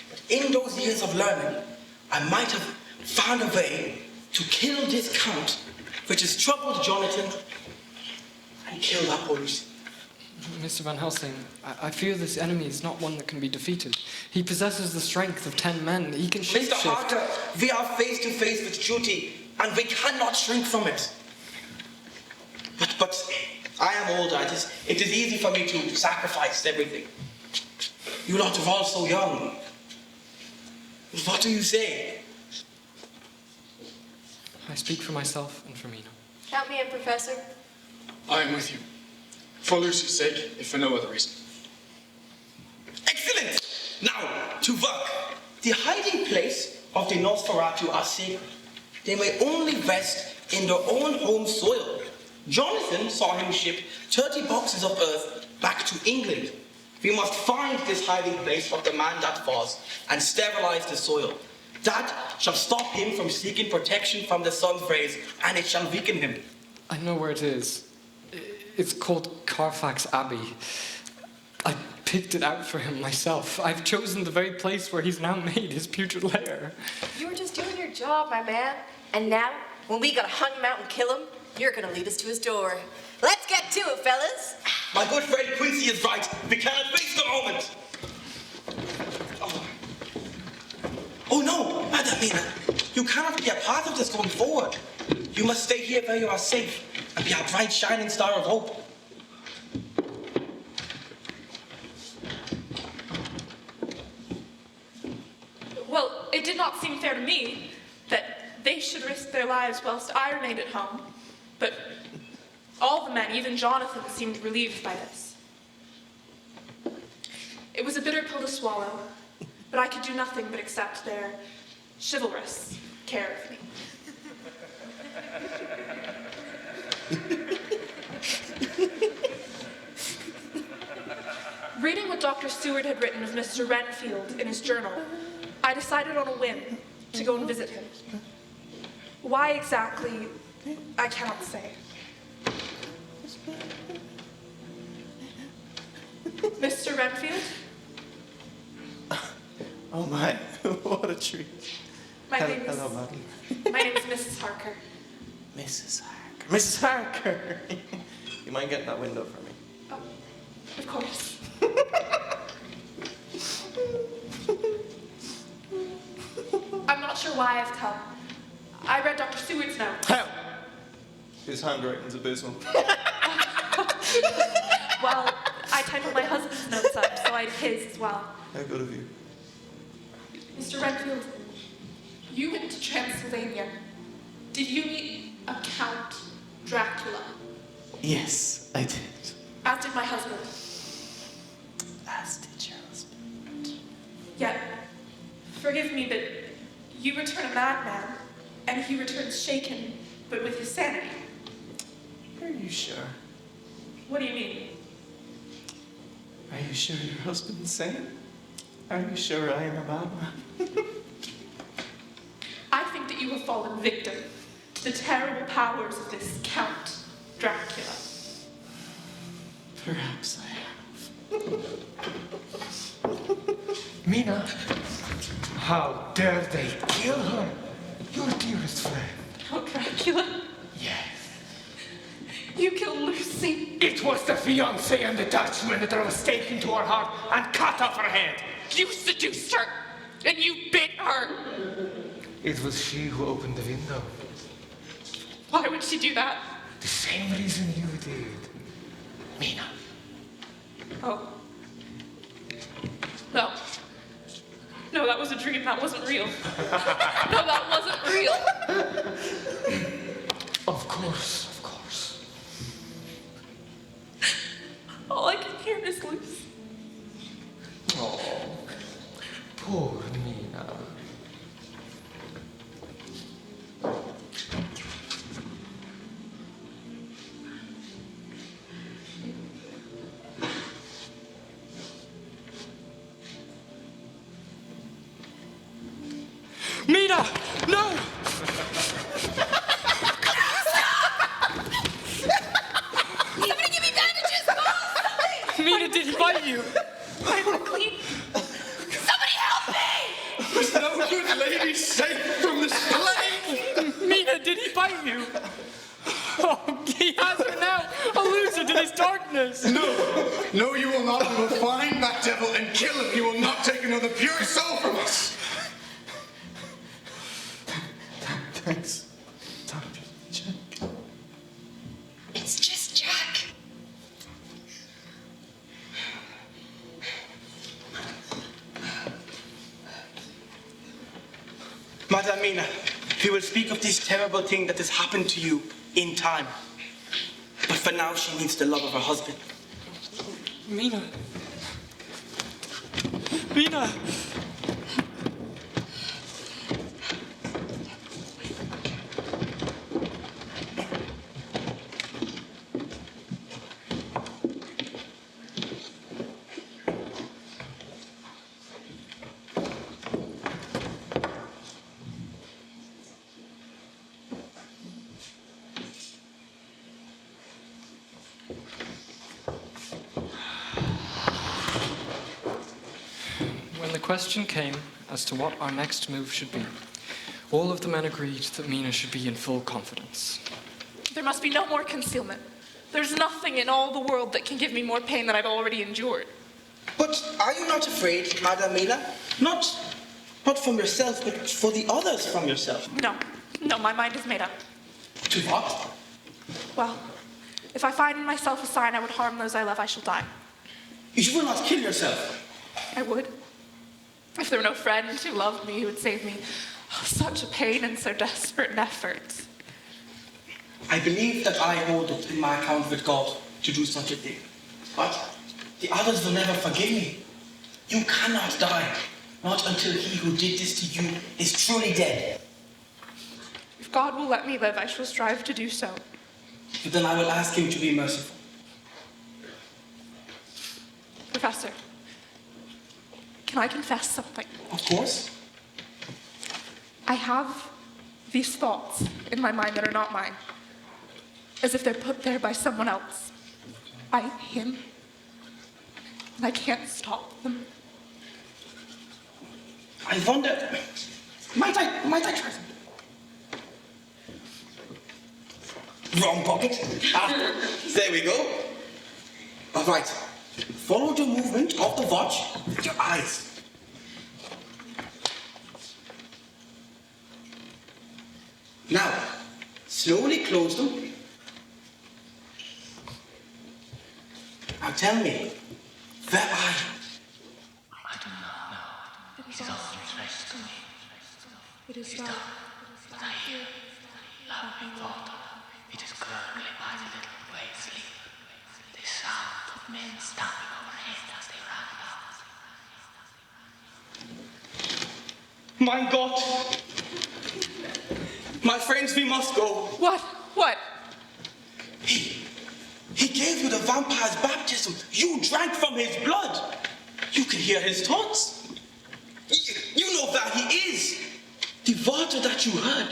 Speaker 1: But in those years of learning, I might have found a way to kill this count, which has troubled Jonathan and killed our poor Lucy.
Speaker 5: Mr. Van Helsing, I fear this enemy is not one that can be defeated. He possesses the strength of 10 men. He can
Speaker 1: Mr.
Speaker 5: shapeshift.
Speaker 1: Harker, we are face to face with duty, and we cannot shrink from it. But I am older. It is easy for me to sacrifice everything. You lot are all so young. What do you say?
Speaker 5: I speak for myself and for Mina.
Speaker 2: Count me in, Professor.
Speaker 19: I am with you. For Lucy's sake, if for no other reason.
Speaker 1: Excellent! Now, to work. The hiding place of the Nosferatu are sacred. They may only rest in their own home soil. Jonathan saw him ship 30 boxes of earth back to England. We must find this hiding place of the man that falls and sterilize the soil. That shall stop him from seeking protection from the sun's rays, and it shall weaken him.
Speaker 5: I know where it is. It's called Carfax Abbey. I picked it out for him myself. I've chosen the very place where he's now made his putrid lair.
Speaker 13: You were just doing your job, my man. And now, when we gotta hunt him out and kill him, you're gonna lead us to his door. Let's get to it, fellas.
Speaker 1: My good friend Quincy is right. We cannot waste a moment. Oh no, Madam Mina. You cannot be a part of this going forward. You must stay here where you are safe and be our bright, shining star of hope.
Speaker 6: Well, it did not seem fair to me that they should risk their lives whilst I remained at home. But All the men, even Jonathan, seemed relieved by this. It was a bitter pill to swallow, but I could do nothing but accept their chivalrous care of me. Reading what Dr. Seward had written of Mr. Renfield in his journal, I decided on a whim to go and visit him. Why exactly, I cannot say. Mr. Renfield?
Speaker 17: Oh my, what a treat.
Speaker 6: My name is Mrs. Harker.
Speaker 17: Mrs. Harker. Mrs. Harker! You mind getting that window for me?
Speaker 6: Oh, of course. I'm not sure why I've come. I read Dr. Seward's note.
Speaker 17: How? His handwriting's abysmal.
Speaker 6: Well, I titled my husband's notes up, so I did his as well.
Speaker 17: How good of you.
Speaker 6: Mr. Renfield, you went to Transylvania. Did you meet a Count Dracula?
Speaker 17: Yes, I did.
Speaker 6: As did my husband.
Speaker 17: As did your husband.
Speaker 6: Yet, forgive me, but you return a madman, and he returns shaken, but with his sanity.
Speaker 17: Are you sure?
Speaker 6: What do you mean?
Speaker 17: Are you sure your husband's sane? Are you sure I am a madman?
Speaker 6: I think that you have fallen victim to the terrible powers of this Count Dracula.
Speaker 17: Perhaps I have.
Speaker 8: Mina, how dare they kill her? Your dearest friend.
Speaker 6: Count Dracula?
Speaker 8: Yes.
Speaker 6: You killed Lucy.
Speaker 8: It was the fiancé and the Dutchman that drove a stake into her heart and cut off her head.
Speaker 6: You seduced her, and you bit her.
Speaker 8: It was she who opened the window.
Speaker 6: Why would she do that?
Speaker 8: The same reason you did. Mina.
Speaker 6: Oh. No. No, that was a dream. That wasn't real. No, that wasn't real.
Speaker 8: Of course, of course.
Speaker 6: All I can hear is Lucy.
Speaker 8: Oh, poor Mina.
Speaker 5: Mina! No!
Speaker 7: Somebody give me bandages! Something!
Speaker 5: Mina, did he bite you?
Speaker 6: Quickly.
Speaker 7: Somebody help me!
Speaker 19: There's no good lady safe from this plague!
Speaker 5: Mina, did he bite you? Oh, he has her now, a loser to this darkness.
Speaker 3: No, you will not. We will find that devil and kill him. He will not take another pure soul from us.
Speaker 17: Thanks, Dr. Jack.
Speaker 7: It's just Jack.
Speaker 1: Madam Mina, we will speak of this terrible thing that has happened to you in time. But for now, she needs the love of her husband.
Speaker 5: Mina. Mina. When the question came as to what our next move should be, all of the men agreed that Mina should be in full confidence.
Speaker 6: There must be no more concealment. There's nothing in all the world that can give me more pain than I've already endured.
Speaker 1: But are you not afraid, Madam Mina? Not from yourself, but for the others from yourself.
Speaker 6: No, my mind is made up.
Speaker 1: To what?
Speaker 6: Well, if I find in myself a sign I would harm those I love, I shall die.
Speaker 1: You will not kill yourself.
Speaker 6: I would. If there were no friend who loved me, who would save me, such a pain and so desperate an effort.
Speaker 1: I believe that I hold it in my account with God to do such a thing. But the others will never forgive me. You cannot die, not until he who did this to you is truly dead.
Speaker 6: If God will let me live, I shall strive to do so.
Speaker 1: But then I will ask him to be merciful.
Speaker 6: Professor, can I confess something?
Speaker 1: Of course.
Speaker 6: I have these thoughts in my mind that are not mine, as if they're put there by someone else, by him, and I can't stop them.
Speaker 1: I wonder, might I try something? Wrong pocket. There we go. All right. Follow the movement of the watch with your eyes. Now, slowly close them. Now tell me, where are you?
Speaker 6: I do not know. It is all strange to me. It is dark. But I hear laughing water.
Speaker 11: It is gurgling by the little way sleep. The sound of men stamping overhead as they run.
Speaker 1: My God! My friends, we must go.
Speaker 6: What? What?
Speaker 1: He gave you the vampire's baptism. You drank from his blood. You can hear his thoughts. You know where he is. The water that you heard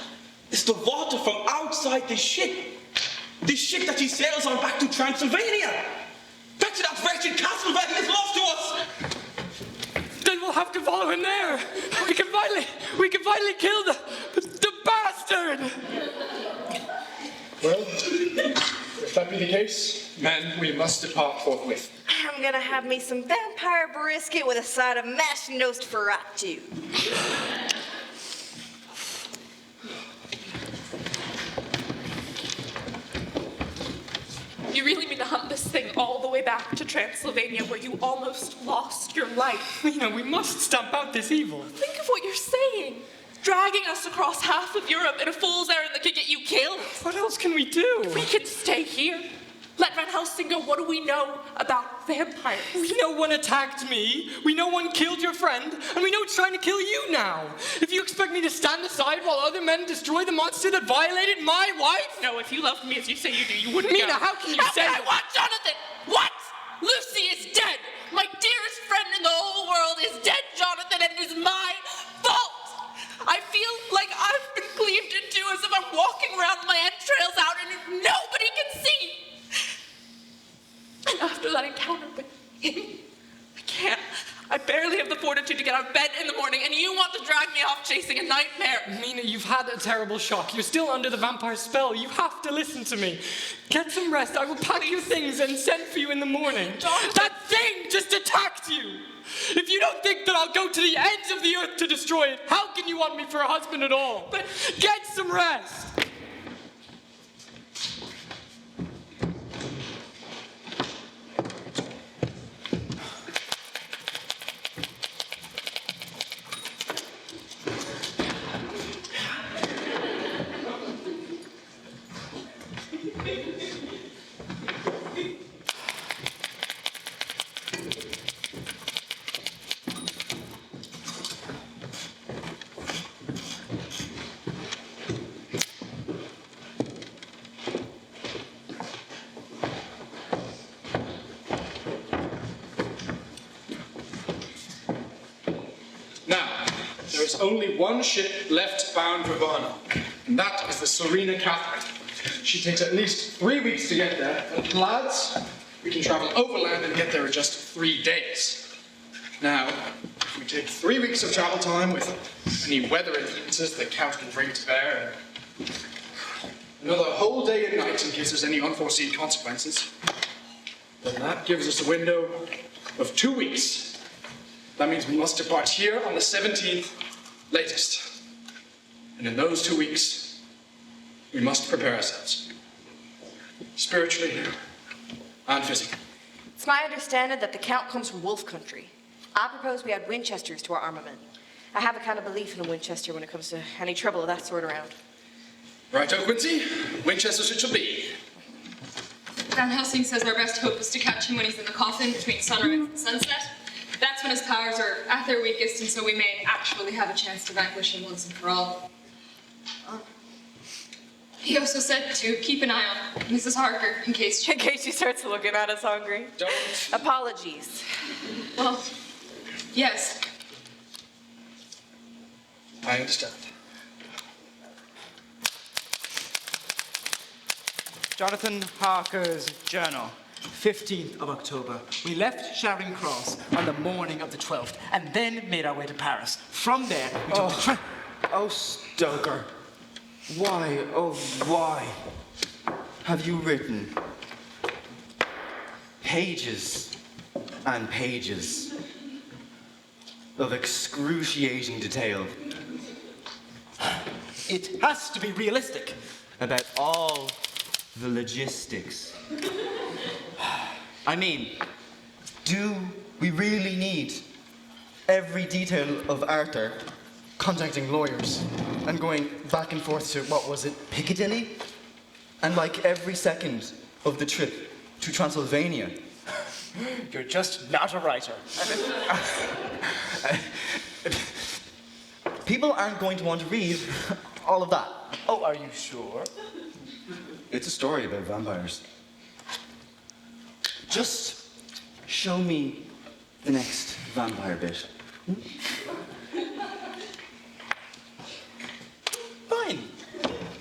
Speaker 1: is the water from outside the ship. The ship that he sails on back to Transylvania. Back to that wretched castle where he is lost to us.
Speaker 5: Then we'll have to follow him there. We can finally kill the bastard.
Speaker 19: Well, if that be the case, men, we must depart forthwith.
Speaker 13: I'm gonna have me some vampire brisket with a side of mashed Nosferatu.
Speaker 6: You really mean to hunt this thing all the way back to Transylvania where you almost lost your life?
Speaker 5: We must stamp out this evil.
Speaker 6: Think of what you're saying. Dragging us across half of Europe in a fool's errand that could get you killed.
Speaker 5: What else can we do?
Speaker 6: We can stay here. Let Van Helsing go. What do we know about vampires?
Speaker 5: We know one attacked me, we know one killed your friend, and we know it's trying to kill you now. If you expect me to stand aside while other men destroy the monster that violated my wife?
Speaker 6: No, if you loved me as you say you do, you wouldn't
Speaker 5: Mina,
Speaker 6: go.
Speaker 5: how can you say
Speaker 6: How can I want Jonathan? What? Lucy is dead. My dearest friend in the whole world is dead, Jonathan, and it is my fault. I feel like I've been cleaved into as if I'm walking around with my entrails out and nobody can see. And after that encounter with him, I can't. I barely have the fortitude to get out of bed in the morning, and you want to drag me off chasing a nightmare.
Speaker 5: Mina, you've had a terrible shock. You're still under the vampire spell. You have to listen to me. Get some rest. I will pack your things and send for you in the morning. That thing just attacked you. If you don't think that I'll go to the ends of the earth to destroy it, how can you want me for a husband at all? But get some rest.
Speaker 19: There's only one ship left bound for Varna, and that is the Serena Catherine. She takes at least 3 weeks to get there, and lads, we can travel overland and get there in just 3 days. Now, if we take 3 weeks of travel time with any weather influences the Count can bring to bear, and another whole day and night in case there's any unforeseen consequences, then that gives us a window of 2 weeks. That means we must depart here on the 17th latest. And in those 2 weeks, we must prepare ourselves. Spiritually and physically.
Speaker 13: It's my understanding that the Count comes from Wolf Country. I propose we add Winchesters to our armament. I have a kind of belief in a Winchester when it comes to any trouble of that sort around.
Speaker 19: Right, Quincy. Winchester it shall be.
Speaker 16: Van Helsing says our best hope is to catch him when he's in the coffin between sunrise and sunset. That's when his powers are at their weakest, and so we may actually have a chance to vanquish him once and for all. He also said to keep an eye on Mrs. Harker in case she starts looking at us hungry.
Speaker 1: Don't.
Speaker 16: Apologies. Well, yes.
Speaker 19: I understand.
Speaker 3: Jonathan Harker's journal, 15th of October. We left Charing Cross on the morning of the 12th and then made our way to Paris. From there, we took the train.
Speaker 4: Oh, Stoker. Why, oh, why have you written pages and pages of excruciating detail?
Speaker 3: It has to be realistic.
Speaker 4: About all the logistics. I mean, do we really need every detail of Arthur contacting lawyers and going back and forth to, what was it, Piccadilly? And like every second of the trip to Transylvania.
Speaker 3: You're just not a writer.
Speaker 4: People aren't going to want to read all of that.
Speaker 3: Oh, are you sure?
Speaker 4: It's a story about vampires. Just show me the next vampire bit.
Speaker 3: Fine.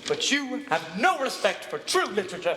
Speaker 3: But you have no respect for true literature.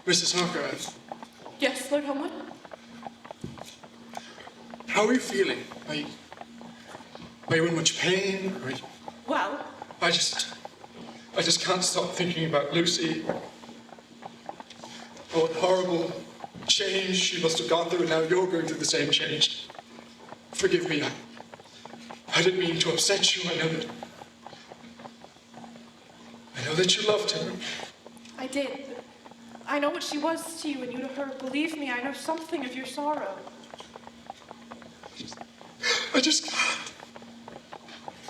Speaker 19: Mrs. Harker,
Speaker 6: Yes, Lord Homewood?
Speaker 19: how are you feeling? Are you in much pain?
Speaker 6: Well,
Speaker 19: I just can't stop thinking about Lucy. Oh, what horrible change she must have gone through, and now you're going through the same change. Forgive me, I didn't mean to upset you. I know that you loved her.
Speaker 6: I did. I know what she was to you and you to her. Believe me, I know something of your sorrow.
Speaker 19: I just can't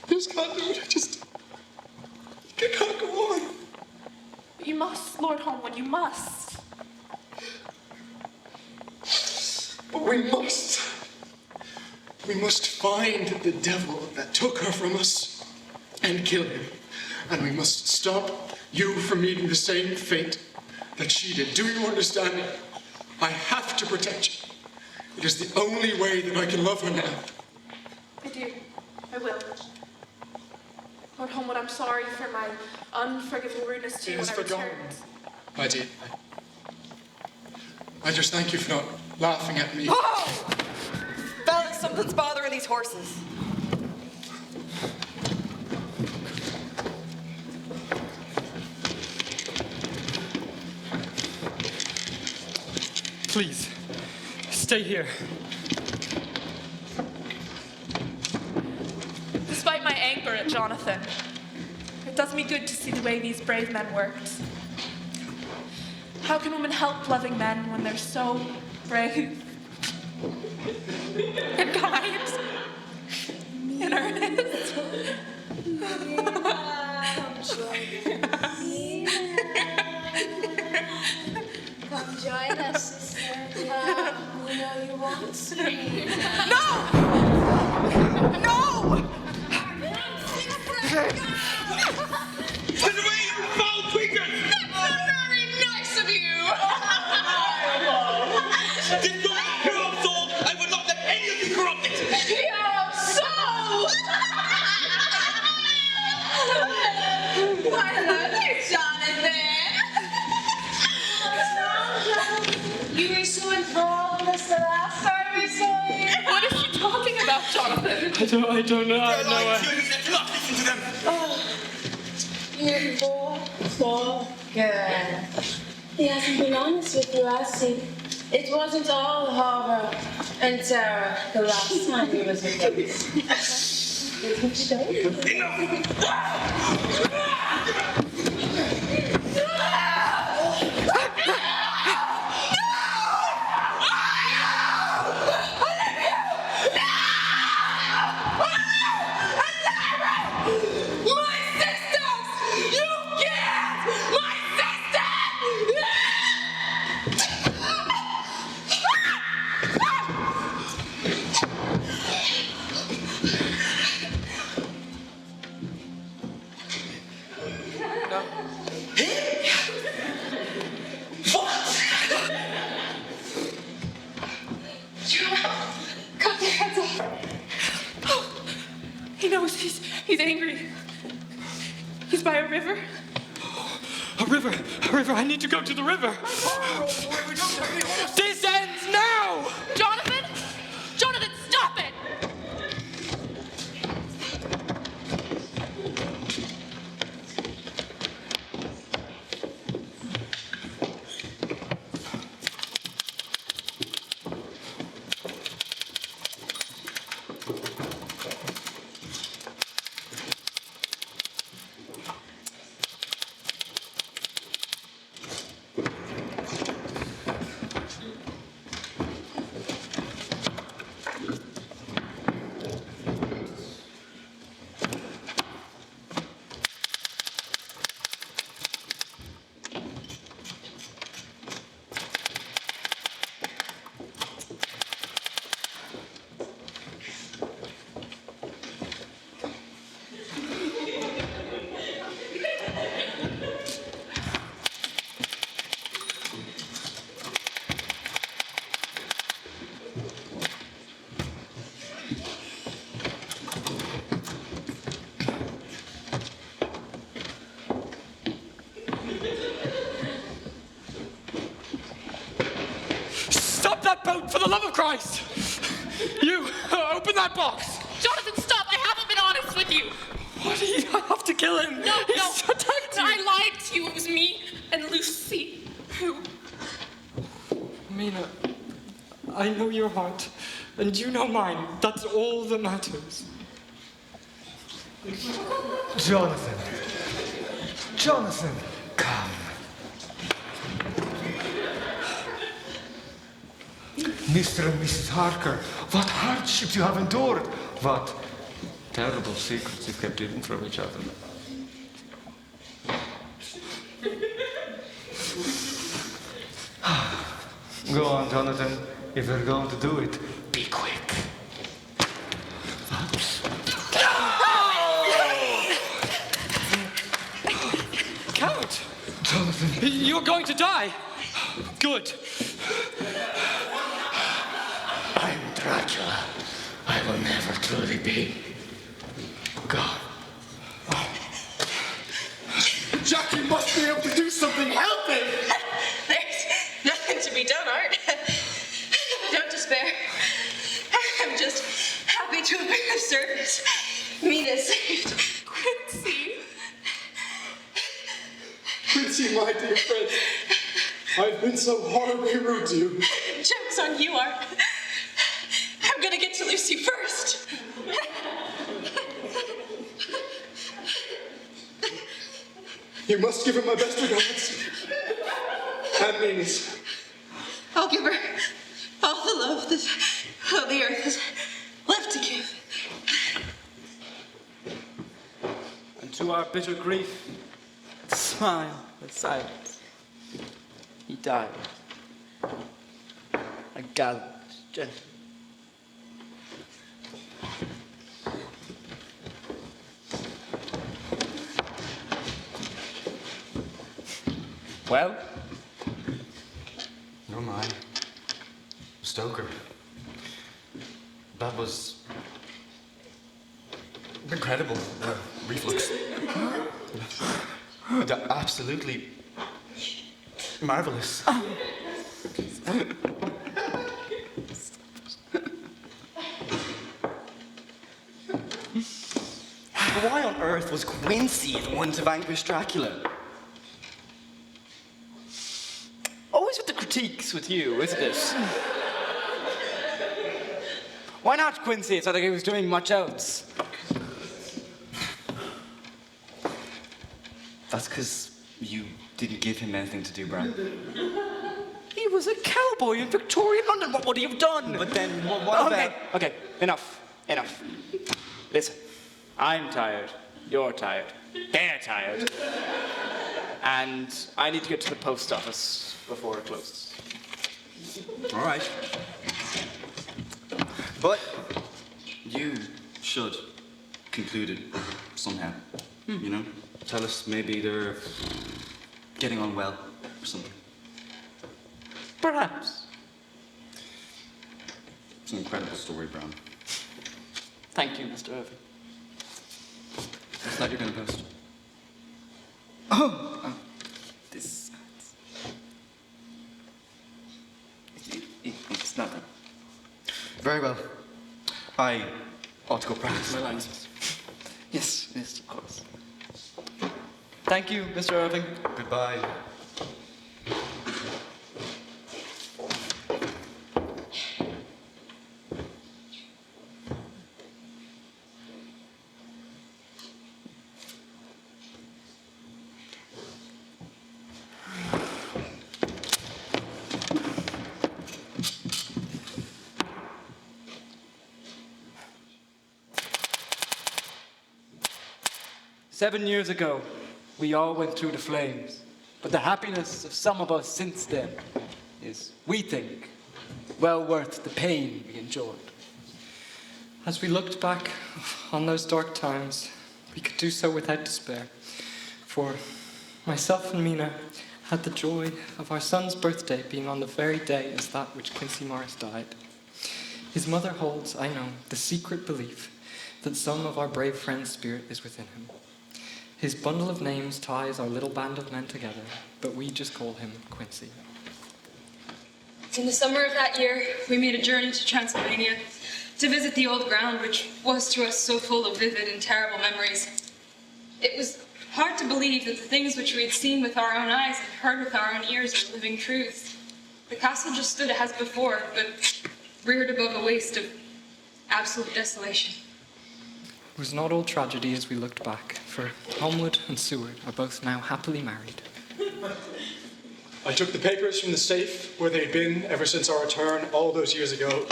Speaker 19: do it. I can't go on.
Speaker 6: You must, Lord Homewood, you must.
Speaker 19: But we must find the devil that took her from us and kill him. And we must stop you from meeting the same fate that she did. Do you understand me? I have to protect you. It is the only way that I can love her now.
Speaker 6: I do. I will. Lord Homewood, I'm sorry for my unforgivable rudeness to you when I returned.
Speaker 19: My dear. I just thank you for not laughing at me.
Speaker 13: Oh! Fellas, something's bothering these horses.
Speaker 5: Please, stay here.
Speaker 6: Despite my anger at Jonathan, it does me good to see the way these brave men worked. How can women help loving men when they're so brave and kind and earnest?
Speaker 10: Come join us, sister. We know you want to.
Speaker 6: No!
Speaker 1: Get away, you foul creature!
Speaker 6: That's very nice of you!
Speaker 1: This is my pure soul. I would not let any of you corrupt it.
Speaker 6: Your
Speaker 10: Jonathan! You were so enthralled with us the last time we saw you.
Speaker 12: What is he talking about, Jonathan?
Speaker 5: I don't know. I know.
Speaker 1: Do not listen to them.
Speaker 10: Oh, you're so good. He hasn't been honest with you, has he? It wasn't all horror and terror the last time he was with us.
Speaker 12: He's angry. He's by a river.
Speaker 5: A river! A river! I need to go to the river! This ends now!
Speaker 12: Jonathan! Jonathan, stop it!
Speaker 5: That boat, for the love of Christ! You, open that box!
Speaker 12: Jonathan, stop! I haven't been honest with you!
Speaker 5: What? I have to kill him!
Speaker 12: No,
Speaker 5: He's attacked you!
Speaker 12: I lied to you. It was me and Lucy who...
Speaker 5: Mina, I know your heart, and you know mine. That's all that matters.
Speaker 8: Jonathan. Jonathan, come. Mr. and Mrs. Harker, what hardships you have endured. What terrible secrets you've kept hidden from each other. Go on, Jonathan. If you're going to do it, be quick.
Speaker 5: Count!
Speaker 8: Jonathan.
Speaker 5: You're going to die. Good.
Speaker 11: I'm Dracula. I will never truly be gone.
Speaker 3: Jack, you must be able to do something. Help him!
Speaker 13: There's nothing to be done, Art. Don't despair. I'm just happy to have been of service. Mina saved.
Speaker 12: Quincy.
Speaker 3: Quincy, my dear friend, I've been so horribly rude to you.
Speaker 13: Joke's on you, Art. I'm gonna get to Lucy first.
Speaker 3: You must give her my best regards. And Mina's.
Speaker 13: I'll give her all the love that the earth has left to give.
Speaker 20: And to our bitter grief, the smile, the silence. He died. A gallant gentleman.
Speaker 4: Well? Oh my. Stoker. That was incredible. Reflux. absolutely marvelous. But why on earth was Quincy the one to vanquish Dracula? Always with the critiques with you, isn't it?
Speaker 3: Why not, Quincy? It's not like he was doing much else.
Speaker 4: That's because you didn't give him anything to do, Bram.
Speaker 3: He was a cowboy in Victorian London. What would he have done?
Speaker 4: But then, what about...
Speaker 3: Okay, enough. Listen, I'm tired. You're tired. They're tired. And I need to get to the post office before it closes.
Speaker 4: All right. But you should conclude it somehow. You know? Tell us maybe they're getting on well or something.
Speaker 3: Perhaps.
Speaker 4: It's an incredible story, Bram.
Speaker 3: Thank you, Mr. Irving.
Speaker 4: What's that you're going to post? This. It's not that. Very well. I ought to go practice my lines.
Speaker 3: Yes, of course. Thank you, Mr. Irving.
Speaker 4: Goodbye.
Speaker 3: "7 years ago, we all went through the flames, but the happiness of some of us since then is, we think, well worth the pain we endured."
Speaker 5: As we looked back on those dark times, we could do so without despair. For myself and Mina had the joy of our son's birthday being on the very day as that which Quincy Morris died. His mother holds, I know, the secret belief that some of our brave friend's spirit is within him. His bundle of names ties our little band of men together, but we just call him Quincy.
Speaker 16: In the summer of that year, we made a journey to Transylvania to visit the old ground, which was to us so full of vivid and terrible memories. It was hard to believe that the things which we had seen with our own eyes and heard with our own ears were living truths. The castle just stood as before, but reared above a waste of absolute desolation.
Speaker 5: It was not all tragedy as we looked back, for Holmwood and Seward are both now happily married.
Speaker 19: I took the papers from the safe where they'd been ever since our return all those years ago,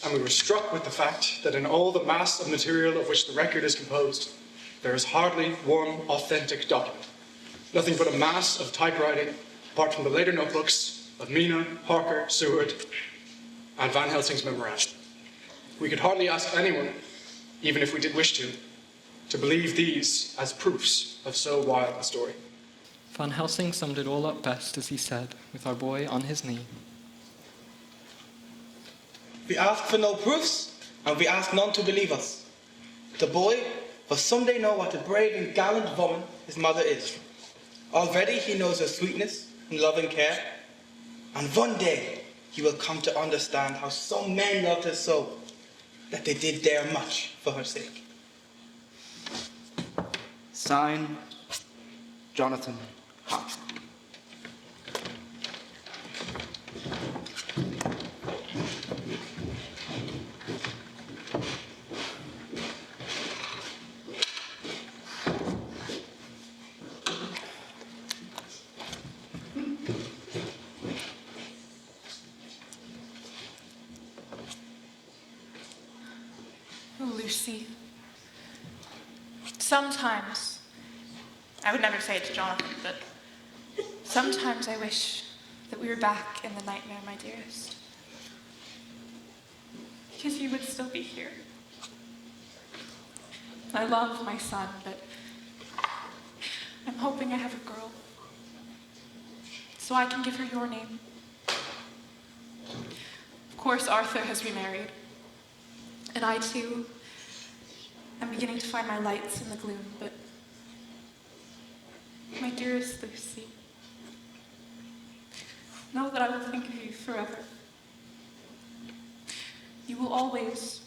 Speaker 19: and we were struck with the fact that in all the mass of material of which the record is composed, there is hardly one authentic document. Nothing but a mass of typewriting, apart from the later notebooks of Mina, Harker, Seward, and Van Helsing's memorandum. We could hardly ask anyone, even if we did wish to believe these as proofs of so wild a story.
Speaker 5: Van Helsing summed it all up best as he said, with our boy on his knee.
Speaker 1: We ask for no proofs, and we ask none to believe us. The boy will someday know what a brave and gallant woman his mother is. Already he knows her sweetness and loving care, and one day he will come to understand how some men loved her so that they did dare much for her sake.
Speaker 3: Sign, Jonathan Hart.
Speaker 6: Lucy. Sometimes, I would never say it to Jonathan, but sometimes I wish that we were back in the nightmare, my dearest. Because you would still be here. I love my son, but I'm hoping I have a girl. So I can give her your name. Of course, Arthur has remarried. And I, too, am beginning to find my lights in the gloom, but my dear
Speaker 15: Lucy. Know that I will think of you forever. You will always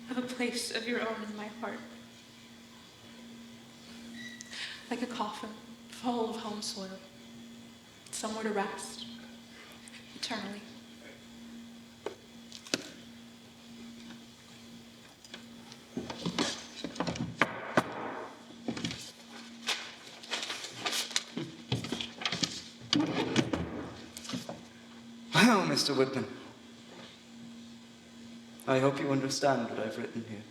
Speaker 15: have a place of your own in my heart. Like a coffin full of home soil, somewhere to rest, eternally.
Speaker 4: Well, Mr. Whitman, I hope you understand what I've written here.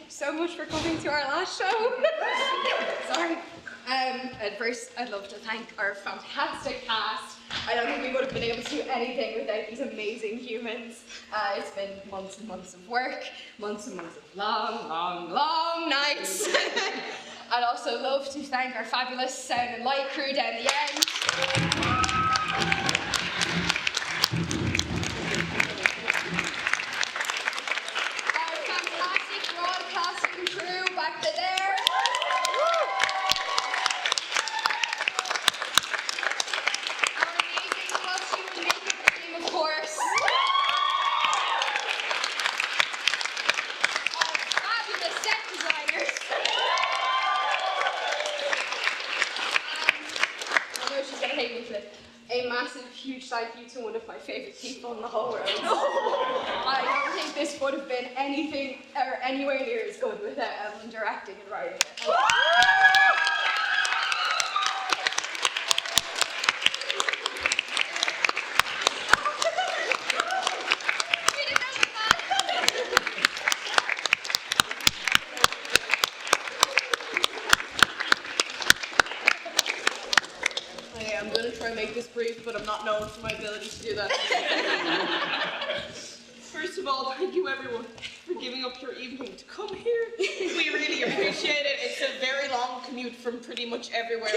Speaker 2: So much for coming to our last show. Sorry. At first, I'd love to thank our fantastic cast. I don't think we would have been able to do anything without these amazing humans. It's been months and months of work, months and months of long, long, long nights. I'd also love to thank our fabulous sound and light crew down the end. Thank you to one of my favourite people in the whole world. I don't think this would have been anything or anywhere near as good without Eibhilin directing and writing it.
Speaker 10: I'm going to try and make this brief, but I'm not known for my ability to do that. First of all, thank you everyone for giving up your evening to come here. We really appreciate it. It's a very long commute from pretty much everywhere.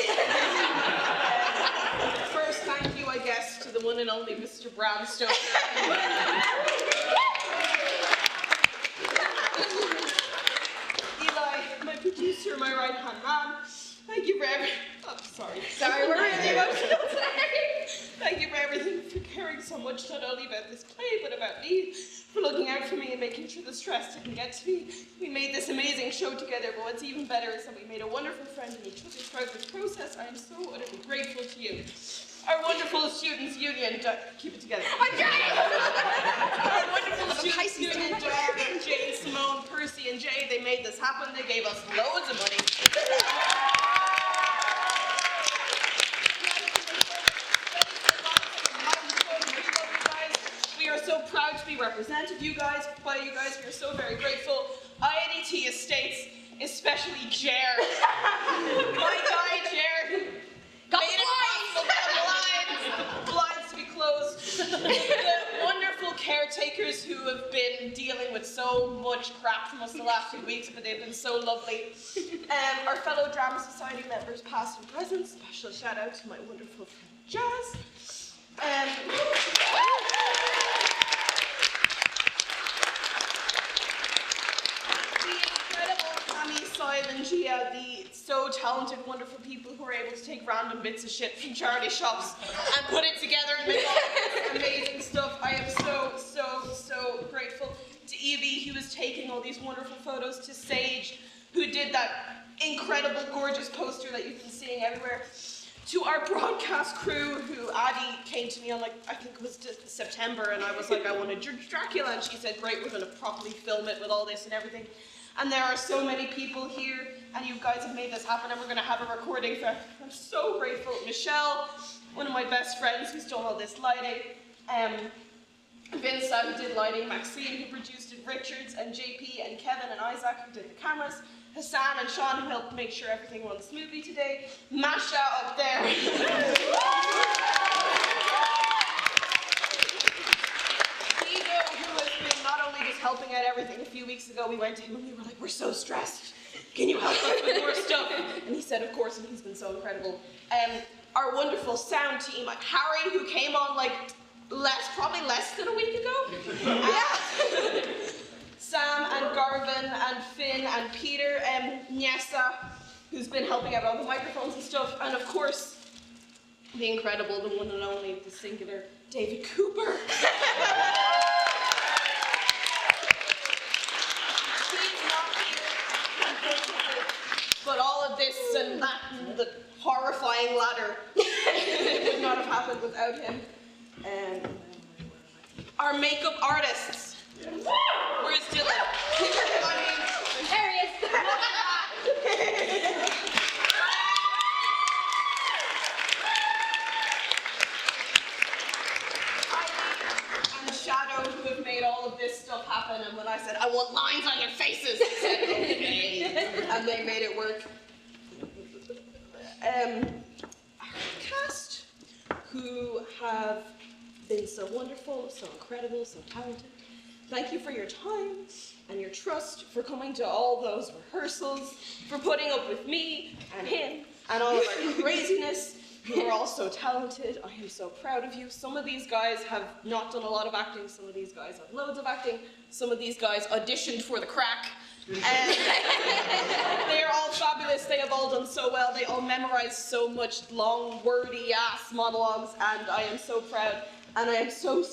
Speaker 10: First, thank you, I guess, to the one and only Mr. Bram Stoker. Eli, my producer, my right-hand man. Thank you for everything. Oh, sorry, we're really emotional today. Thank you
Speaker 13: so much, not only about this play, but about me, for looking out for me and making sure the stress didn't get to me. We made this amazing show together, but what's even better is that we made a wonderful friend in each other throughout this process. I am so utterly grateful to you. Our wonderful Students' Union, keep it together. I'm trying! Our wonderful Students' Union, Diana, Jane, Simone, Percy, and Jay, they made this happen. They gave us loads of money. We are so proud to be represented by you guys. We are so very grateful. IADT Estates, especially Jer. My guy, Jer. Got blinds to be closed. The wonderful caretakers who have been dealing with so much crap from us the last few weeks, but they've been so lovely. Our fellow Drama Society members, past and present. Special shout out to my wonderful friend Jazz. And Gia, the so talented, wonderful people who are able to take random bits of shit from charity shops and put it together and make all this amazing stuff. I am so grateful to Evie, who was taking all these wonderful photos, to Sage, who did that incredible, gorgeous poster that you've been seeing everywhere, to our broadcast crew, who Addie came to me on, like, I think it was September, and I was like, I want to Dracula, and she said, great, we're going to properly film it with all this and everything. And there are so many people here, and you guys have made this happen, and we're going to have a recording for. I'm so grateful. Michelle, one of my best friends who's done all this lighting. Vince, who did lighting. Maxim, who produced it. Richards, and JP, and Kevin, and Isaac, who did the cameras. Hassan and Sean, who helped make sure everything runs smoothly today. Masha up there. Helping out everything. A few weeks ago, we went to him and we were like, we're so stressed. Can you help us with more stuff? And he said, of course, and he's been so incredible. Our wonderful sound team, like Harry, who came on like probably less than a week ago. Sam and Garvin and Finn and Peter and Nyessa, who's been helping out all the microphones and stuff. And of course, the incredible, the one and only, the singular David Cooper. But all of this and that and the horrifying ladder would not have happened without him. Our makeup artists. Where's Dylan?
Speaker 2: There he is.
Speaker 13: And Shadow, who have made all of this stuff happen. And when I said, I want lines on your faces, they said, okay. And they made it work. Our cast, who have been so wonderful, so incredible, so talented. Thank you for your time and your trust, for coming to all those rehearsals, for putting up with me and him and all of our craziness. You are all so talented. I am so proud of you. Some of these guys have not done a lot of acting. Some of these guys have loads of acting. Some of these guys auditioned for the crack. They are all fabulous. They have all done so well. They all memorized so much long, wordy-ass monologues, and I am so proud. And I am so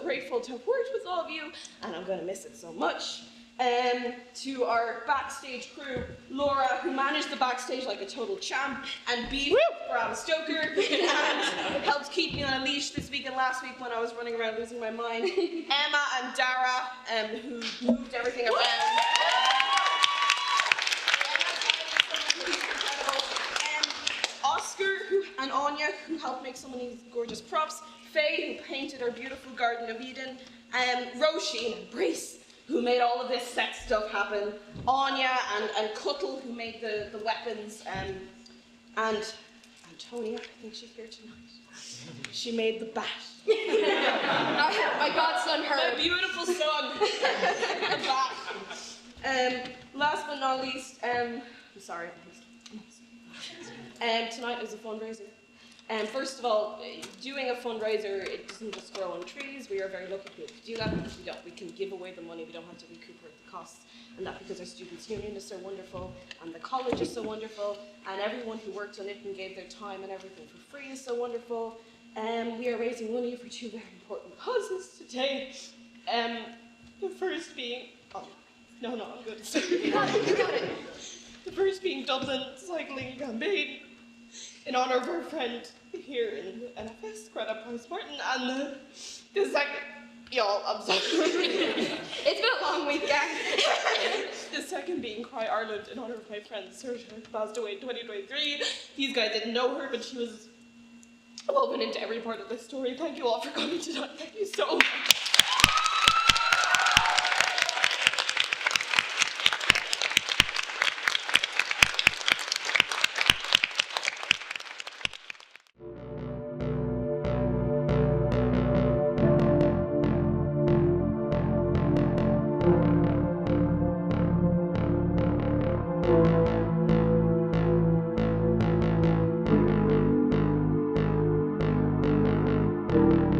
Speaker 13: grateful to have worked with all of you, and I'm going to miss it so much. To our backstage crew, Laura, who managed the backstage like a total champ, and Beef, Bram Stoker, and helped keep me on a leash this week and last week when I was running around losing my mind. Emma and Dara, who moved everything around. Oscar and Anya, who helped make some of these gorgeous props. Faye, who painted our beautiful Garden of Eden. Roisin and Brace, who made all of this set stuff happen. Anya and Cuttle, who made the weapons. And Antonia, I think she's here tonight. She made the bat.
Speaker 2: My godson, her.
Speaker 13: My beautiful son. The bat. Last but not least, I'm sorry. Tonight is a fundraiser. First of all, doing a fundraiser, it doesn't just grow on trees. We are very lucky to be able to do that because we can give away the money. We don't have to recuperate the costs. And that because our Students' Union is so wonderful, and the college is so wonderful, and everyone who worked on it and gave their time and everything for free is so wonderful.
Speaker 9: We are raising money for two very important causes today. The first being... Oh, no, I'm good.
Speaker 2: You got it.
Speaker 9: The first being Dublin Cycling Campaign in honor of our friend here in the NFS, Greta Price-Martin, and the second... Y'all, I'm sorry.
Speaker 2: It's been a long week, gang.
Speaker 9: The second being Cry Ireland in honor of my friend Saoirse, who passed away in 2023. These guys didn't know her, but she was woven into every part of this story. Thank you all for coming tonight. Thank you so much.
Speaker 22: Thank you.